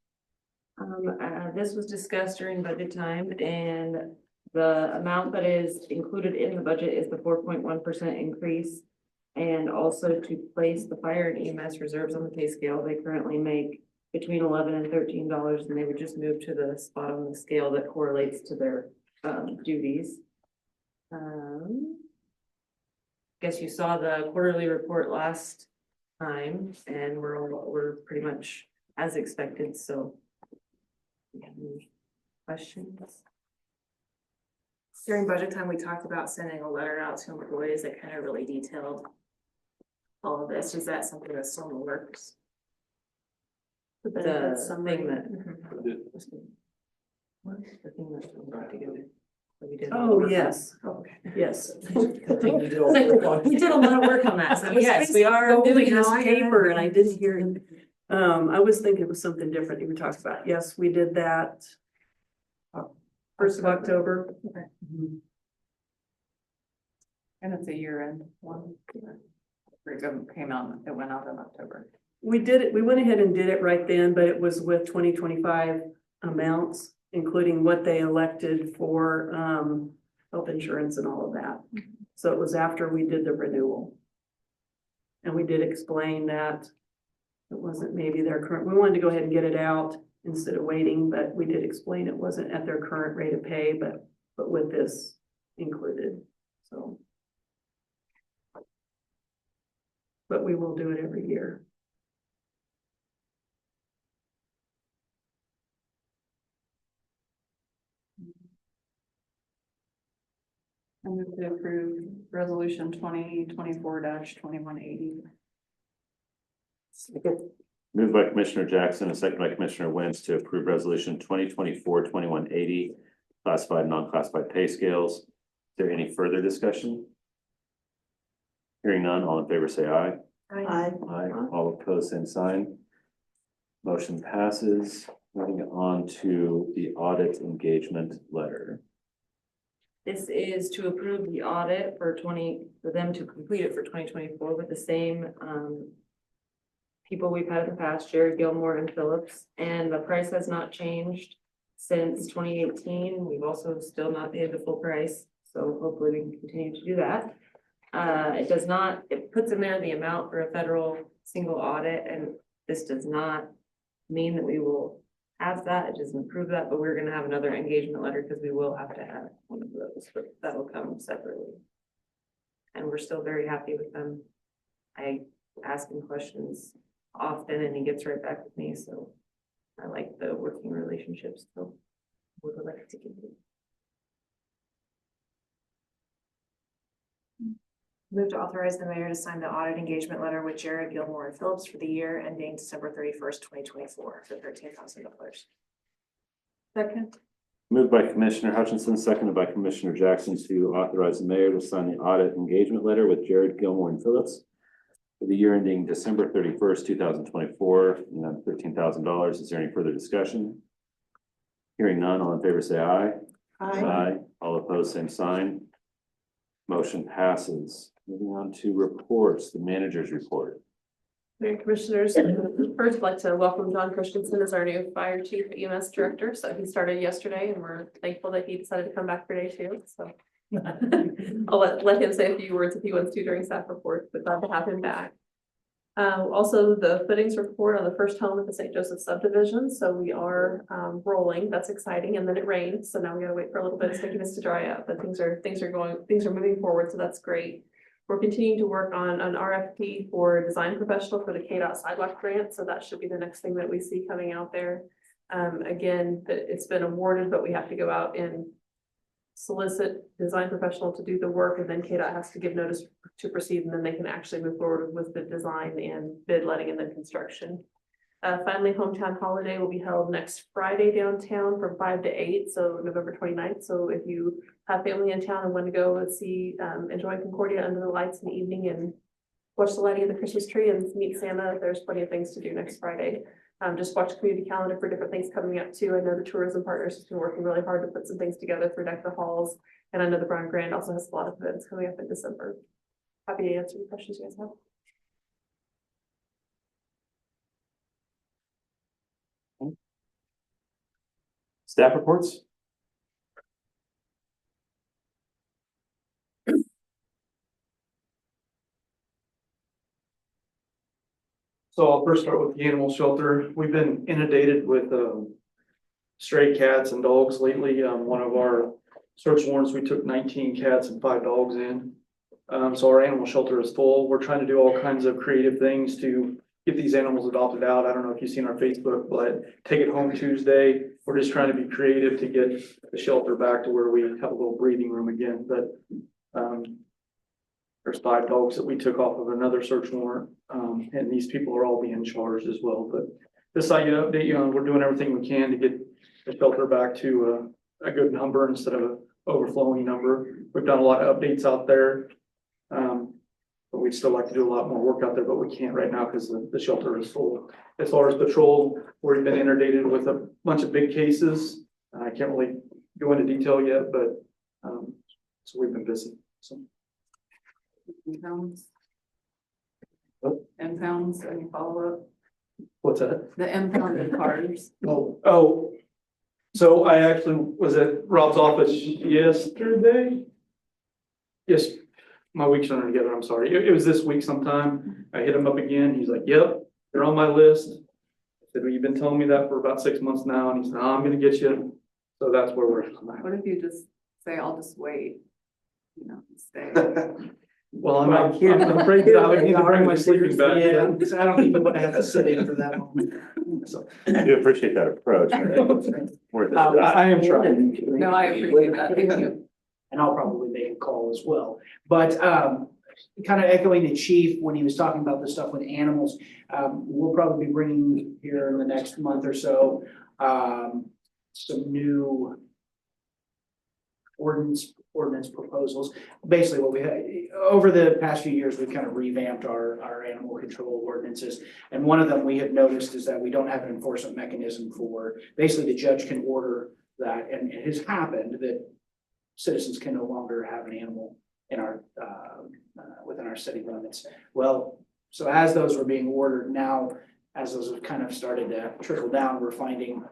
This was discussed during budget time and the amount that is included in the budget is the 4.1% increase. And also to place the fire and EMS reserves on the pay scale, they currently make between $11 and $13, and they would just move to the spot on the scale that correlates to their duties. Guess you saw the quarterly report last time, and we're pretty much as expected, so. Any questions? During budget time, we talked about sending a letter out to employees that kind of really detailed all of this. Is that something that's still in the works? The thing that. What's the thing that we brought together? That we did all the Oh, work on? yes, Okay. yes. We did a lot of work on that, so yes, we are Doing moving this on. paper and I didn't hear it. I was thinking it was something different you were talking about. Yes, we did that. 1st of October. Mhm. And it's a year-end one. It came out, it went out in October. We did it, we went ahead and did it right then, but it was with 2025 amounts, including what they elected for health insurance and all of that. So it was after we did the renewal. And we did explain that it wasn't maybe their current, we wanted to go ahead and get it out instead of waiting, but we did explain it wasn't at their current rate of pay, but with this included, so. But we will do it every year. I move to approve resolution 2024-2180. Moved by Commissioner Jackson and second by Commissioner Wentz to approve resolution 2024-2180, classified and non-classified pay scales. Is there any further discussion? Hearing none, all in favor say aye. Aye. Aye. All opposed, same sign. Motion passes. Moving on to the audit engagement letter. This is to approve the audit for them to complete it for 2024 with the same people we've had in the past, Jared, Gilmore, and Phillips, and the price has not changed since 2018. We've also still not paid the full price, So hopefully we can continue to do that. It does not, it puts in there the amount for a federal single audit, and this does not mean that we will have that. It doesn't prove that, but we're gonna have another engagement letter because we will have to have one of those, but that'll come separately. And we're still very happy with them. I ask him questions often and he gets right back with me, so I like the working relationships, so we would like to continue. Move to authorize the mayor to sign the audit engagement letter with Jared Gilmore and Phillips for the year ending December 31st, 2024 for $13,000. Second. Moved by Commissioner Hutchinson, seconded by Commissioner Jackson to authorize the mayor to sign the audit engagement letter with Jared Gilmore and Phillips for the year ending December 31st, 2024, $13,000. Is there any further discussion? Hearing none, all in favor say aye. Aye. All opposed, same sign. Motion passes. Moving on to reports, the manager's report. Mayor and Commissioners, first I'd like to welcome John Christensen as our new fire chief EMS director. So he started yesterday and we're thankful that he decided to come back for day 2. So I'll let him say a few words if he wants to during staff report, but glad to have him back. Also the footings report on the first home at the St. Joseph subdivision. So we are rolling. That's exciting. And then it rained. So now we gotta wait for a little bit of stickiness to dry up, but things are moving forward. So that's great. We're continuing to work on an RFP for design professional for the KDOT sidewalk grant. So that should be the next thing that we see coming out there. Again, it's been awarded, but we have to go out and solicit design professional to do the work, and then KDOT has to give notice to proceed, and then they can actually move forward with the design and bid letting and then construction. Finally, Hometown Holiday will be held next Friday downtown from 5 to 8, so November 29th. So if you have family in town and want to go and see, enjoy Concordia under the lights in the evening and watch the lighting of the Christmas tree and meet Santa, there's plenty of things to do next Friday. Just watch the community calendar for different things coming up too. I know the tourism partners have been working really hard to put some things together for Deck the Halls. And I know the Brown Grand also has a lot of events coming up in December. Happy to answer any questions you guys have. Staff reports? So I'll first start with the animal shelter. We've been inundated with stray cats and dogs lately. One of our search warrants, we took 19 cats and 5 dogs in. So our animal shelter is full. We're trying to do all kinds of creative things to get these animals adopted out. I don't know if you've seen our Facebook, but Take It Home Tuesday. We're just trying to be creative to get the shelter back to where we have a little breathing room again. But there's 5 dogs that we took off of another search warrant, and these people are all being charged as well. But this I update you on, we're doing everything we can to get the shelter back to a good number instead of an overflowing number. We've done a lot of updates out there, but we'd still like to do a lot more work out there, but we can't right now because the shelter is full. As far as patrol, we've been inundated with a bunch of big cases. I can't really go into detail yet, but so we've been busy. So. Impounds. Impounds, any follow-up? What's that? The impounded cars. Oh, so I actually was at Rob's office yesterday. Yes, my week's running together, I'm sorry. It was this week sometime. I hit him up again. He's like, yep, they're on my list. I said, well, you've been telling me that for about 6 months now. And he said, I'm gonna get you. So that's where we're at. What if you just say, I'll just wait, you know, stay? Well, I'm afraid that I would need to bring my sleeping bag. Yeah, because I don't even want to have to sit in for that long. So, I do appreciate that approach. Worth it. I am trying. No, I appreciate that. Thank you. And I'll probably make a call as well. But kind of echoing the chief when he was talking about the stuff with animals, we'll probably be bringing here in the next month or so some new ordinance proposals. Basically what we had over the past few years, we've kind of revamped our animal control ordinances. And one of them we have noticed is that we don't have an enforcement mechanism for, basically the judge can order that, and it has happened that citizens can no longer have an animal in our within our city limits. Well, so as those were being ordered now, as those have kind of started to trickle down, we're finding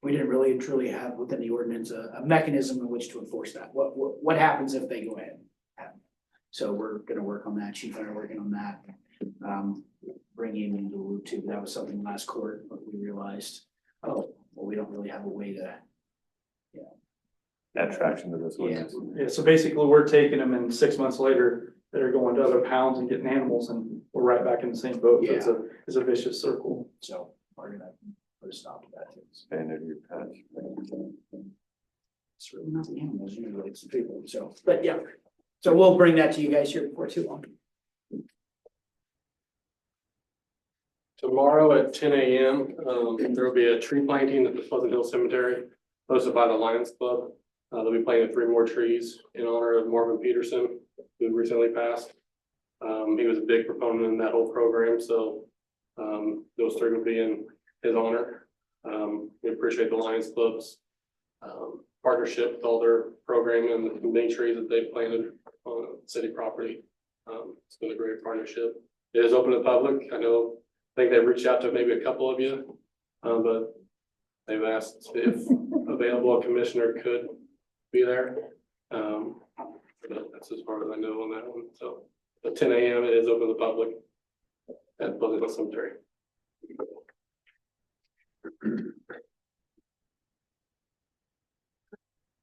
we didn't really and truly have within the ordinance a mechanism in which to enforce that. What happens if they go ahead? So we're gonna work on that. Chief and I are working on that. Bringing him into the loop too. That was something last court, but we realized, oh, well, we don't really have a way to. Add traction to this Yeah. one. Yeah, so basically, we're taking them and 6 months later, they're going to other pounds and getting animals and we're right back in the same boat. So it's a vicious circle. So we're gonna put a stop to that too. Expanded your patch. It's really not the animals, usually it's the people, so, but yeah. So we'll bring that to you guys here before too long. Tomorrow at 10 a.m., there will be a tree planting at the Pleasant Hill Cemetery, hosted by the Lions Club. They'll be planting 3 more trees in honor of Marvin Peterson, who recently passed. He was a big proponent in that whole program, so those 3 will be in his honor. We appreciate the Lions Club's partnership with all their programming and the many trees that they've planted on city property. It's been a great partnership. It is open to the public. I think they've reached out to maybe a couple of you, but they've asked if available a commissioner could be there. But that's as far as I know on that one. So at 10 a.m. it is open to the public at Pleasant Hill Cemetery.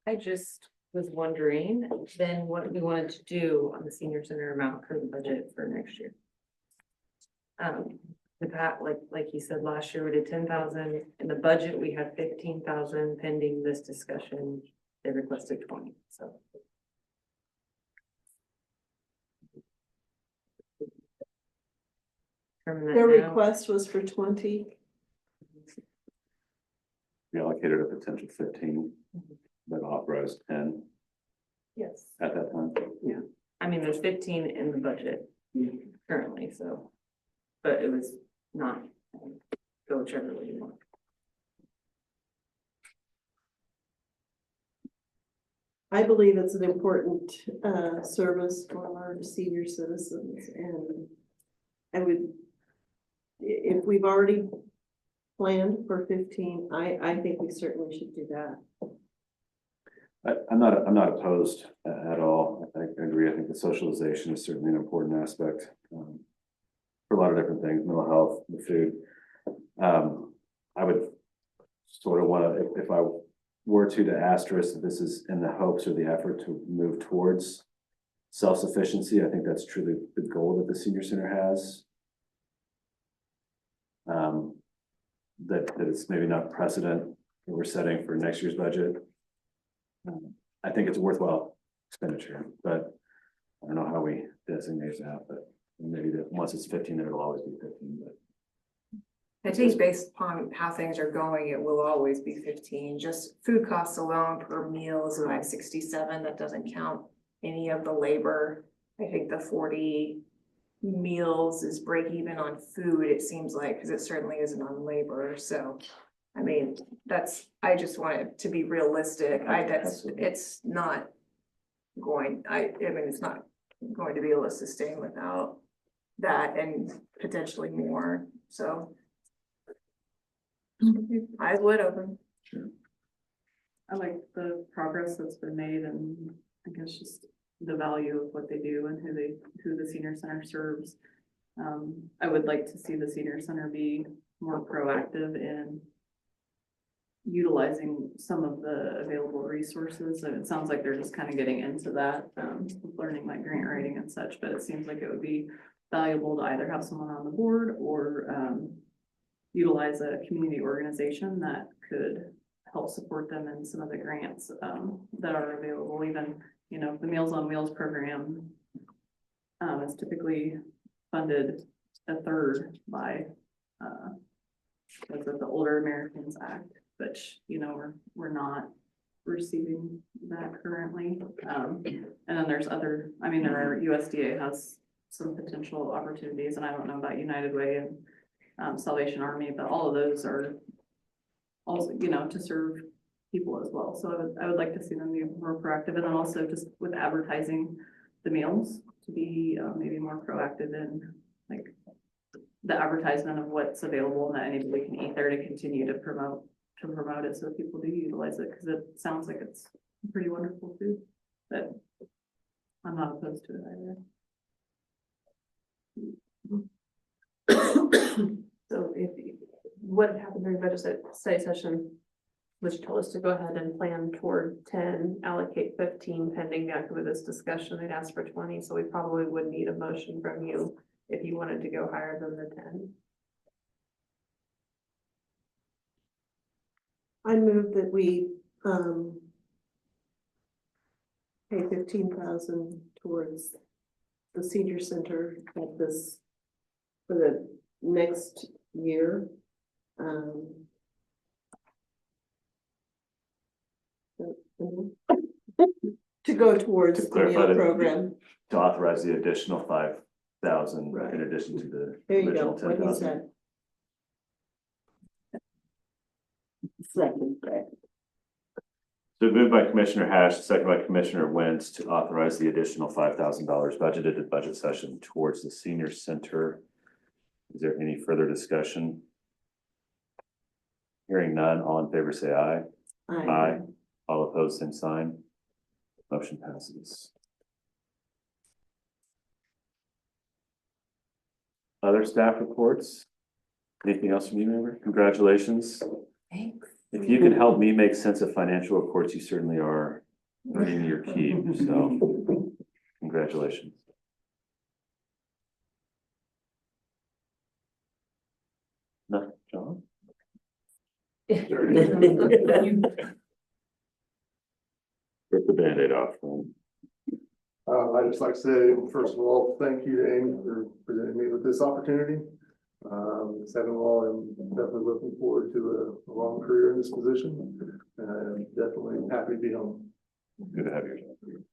I just was wondering then what we wanted to do on the senior center amount for the budget for next year. The pat, like you said, last year we did 10,000. In the budget, we had 15,000 pending this discussion. They requested 20, so. Their request was for 20. We allocated a potential 15, but authorized 10 Yes. at that time. Yeah. I mean, there's 15 in the budget currently, so, but it was not, go whichever way you want. I believe it's an important service for our senior citizens, and I would, if we've already planned for 15, I think we certainly should do that. I'm not opposed at all. I agree. I think the socialization is certainly an important aspect for a lot of different things, mental health, the food. I would sort of want to, if I were to asterisk that this is in the hopes or the effort to move towards self-sufficiency. I think that's truly the goal that the senior center has. That it's maybe not precedent that we're setting for next year's budget. I think it's a worthwhile expenditure, but I don't know how we designate that, but maybe that once it's 15, it'll always be 15, but. I think based upon how things are going, it will always be 15. Just food costs alone per meal is like 67. That doesn't count any of the labor. I think the 40 meals is break even on food, it seems like, because it certainly isn't on labor. So, I mean, I just want it to be realistic. It's not going, I mean, it's not going to be able to sustain without that and potentially more. So. Eyes wide open. Sure. I like the progress that's been made and I guess just the value of what they do and who the senior center serves. I would like to see the senior center be more proactive in utilizing some of the available resources. And it sounds like they're just kind of getting into that, learning like grant writing and such, but it seems like it would be valuable to either have someone on the board or utilize a community organization that could help support them in some of the grants that are available. Even, you know, the Meals on Wheels program is typically funded a third by the Older Americans Act, which, you know, we're not receiving that currently. And then there's other, I mean, there are USDA has some potential opportunities, and I don't know about United Way and Salvation Army, but all of those are also, you know, to serve people as well. So I would like to see them be more proactive, and then also just with advertising the meals to be maybe more proactive in like the advertisement of what's available and that anybody can eat there to continue to promote to promote it so that people do utilize it, because it sounds like it's pretty wonderful food, but I'm not opposed to it either. So what happened during budget study session, which told us to go ahead and plan toward 10, allocate 15 pending the outcome of this discussion. They'd asked for 20, so we probably would need a motion from you if you wanted to go higher than the 10. I move that we, pay 15,000 towards the senior center at this, for the next year. To go towards To the clarify meal that- program. To authorize the additional 5,000 Right. in addition to the There you go, original what 10,000. he said. Second, So moved by Commissioner Hash, second by Commissioner Wentz to authorize the additional $5,000 budgeted at budget session towards the senior center. Is there any further discussion? Hearing none, all in favor say aye. Aye. All opposed, same sign. Motion passes. Other staff reports? Anything else from you, member? Congratulations. Thanks. If you can help me make sense of financial reports, you certainly are earning your keep, so congratulations. No, John? Rip the Band-Aid off. I'd just like to say, first of all, thank you to Amy for presenting me with this opportunity. Second of all, I'm definitely looking forward to a long career in this position. And I'm definitely happy to be home. Good to have you.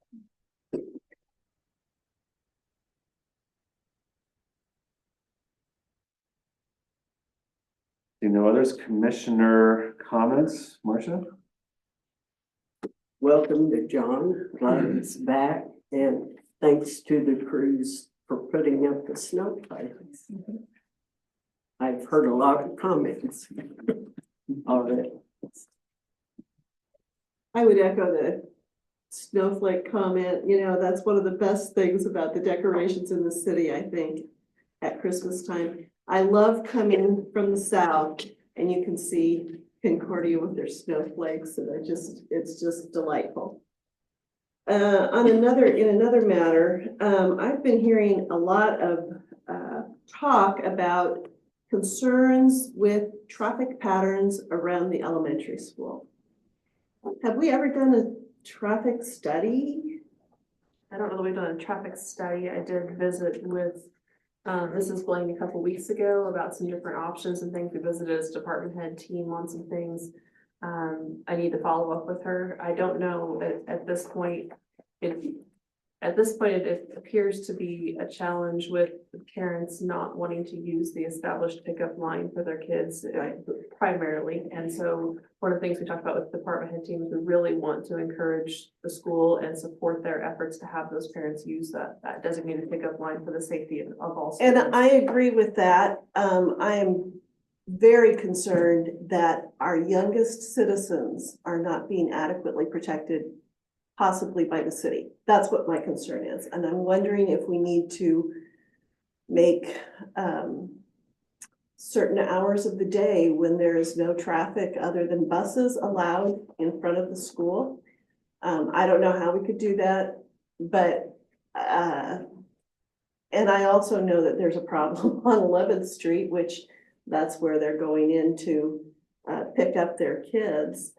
See no others, commissioner comments, Marcia? Welcome to John, glad it's back, and thanks to the crews for putting up the snow piles. I've heard a lot of comments already. I would echo the snowflake comment. You know, that's one of the best things about the decorations in the city, I think, at Christmas time. I love coming from the south and you can see Concordia with their snowflakes, and it's just delightful. In another matter, I've been hearing a lot of talk about concerns with traffic patterns around the elementary school. Have we ever done a traffic study? I don't know that we've done a traffic study. I did visit with Mrs. Blaine a couple weeks ago about some different options and things. We visited as department head team on some things. I need to follow up with her. I don't know at this point. It appears to be a challenge with parents not wanting to use the established pickup line for their kids primarily. And so one of the things we talked about with the department head teams, we really want to encourage the school and support their efforts to have those parents use that designated pickup line for the safety of all students. And I agree with that. I am very concerned that our youngest citizens are not being adequately protected, possibly by the city. That's what my concern is. And I'm wondering if we need to make certain hours of the day when there is no traffic other than buses allowed in front of the school. I don't know how we could do that, but and I also know that there's a problem on 11th Street, which that's where they're going in to pick up their kids.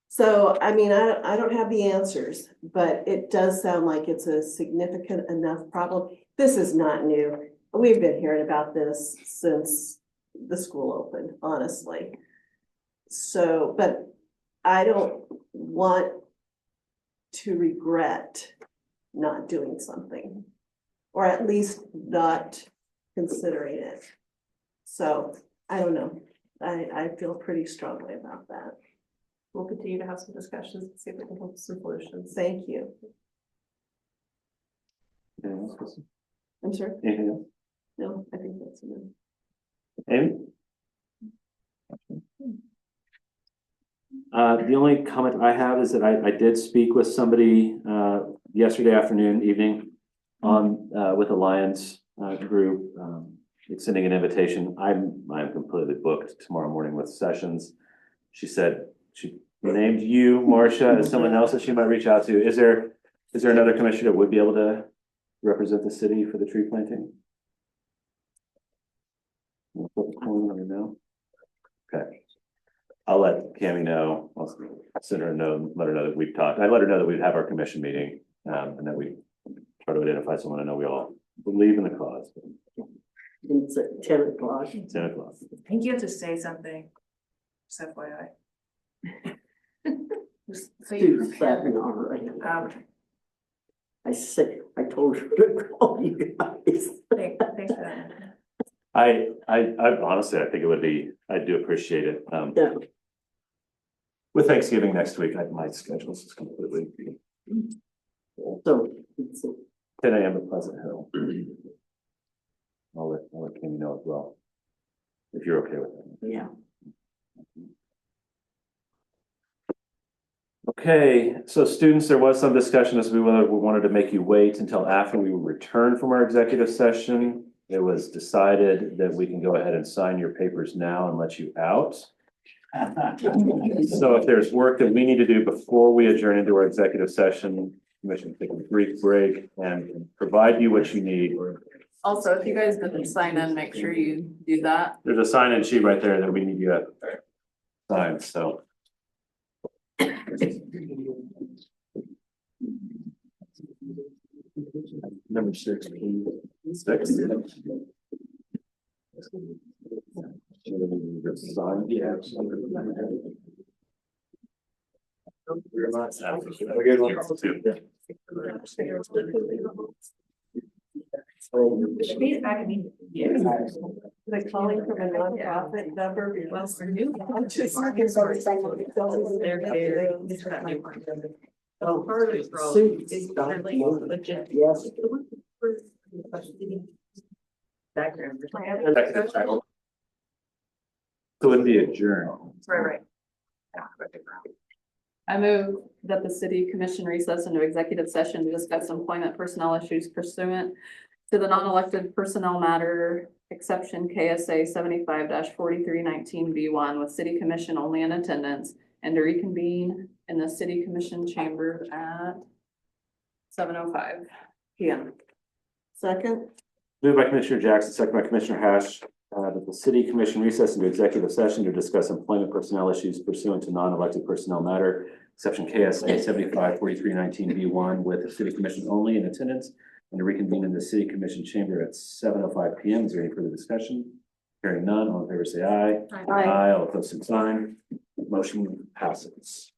So, I mean, I don't have the answers, but it does sound like it's a significant enough problem. This is not new. We've been hearing about this since the school opened, honestly. So, but I don't want to regret not doing something, or at least not considering it. So, I don't know. I feel pretty strongly about that. We'll continue to have some discussions and see if we can come up with some solutions. Thank you. Anything else, Kristen? I'm sorry? Anything else? No, I think that's enough. Amy? The only comment I have is that I did speak with somebody, yesterday afternoon, evening on, with the Lions, group, extending an invitation. I'm completely booked tomorrow morning with sessions. She said she named you, Marcia, as someone else that she might reach out to. Is there another commissioner that would be able to represent the city for the tree planting? Let me know. Okay. I'll let Cammie know. I'll send her a note, let her know that we've talked. I let her know that we'd have our commission meeting, and that we try to identify someone. I know we all believe in the cause. It's at 10 o'clock. 10 o'clock. I think you have to say something, just FYI. Just so you Do seven already. I told her to call you guys. Thanks for that. I honestly, I think it would be, I do appreciate it. Yeah. With Thanksgiving next week, my schedule is completely So it's 10 a.m. at Pleasant Hill. I'll let Cammie know as well, if you're okay with that. yeah. Okay, so students, there was some discussion as we wanted to make you wait until after we return from our executive session. It was decided that we can go ahead and sign your papers now and let you out. So if there's work that we need to do before we adjourn into our executive session, commission take a brief break and provide you what you need. Also, if you guys didn't sign in, make sure you do that. There's a sign-in sheet right there that we need you to sign, so. Number 6, please. 6. Sign, yeah. Have a good one. Should be back in the. Like calling from a nonprofit number. Well, for new. Oh, Part of the problem suits. is really legit. Yes. Background. So it'd be adjourned. Right. I move that the city commission recess into executive session to discuss employment personnel issues pursuant to the non-elected personnel matter exception KSA 75-4319B1 with city commission only in attendance, and to reconvene in the city commission chamber at 7:05 p.m. Second, Moved by Commissioner Jackson, second by Commissioner Hash, that the city commission recess into executive session to discuss employment personnel issues pursuant to non-elected personnel matter, exception KSA 75-4319B1 with the city commission only in attendance, and to reconvene in the city commission chamber at 7:05 p.m. Is there any further discussion? Hearing none, all in favor say aye. Aye. All opposed, same sign. Motion passes.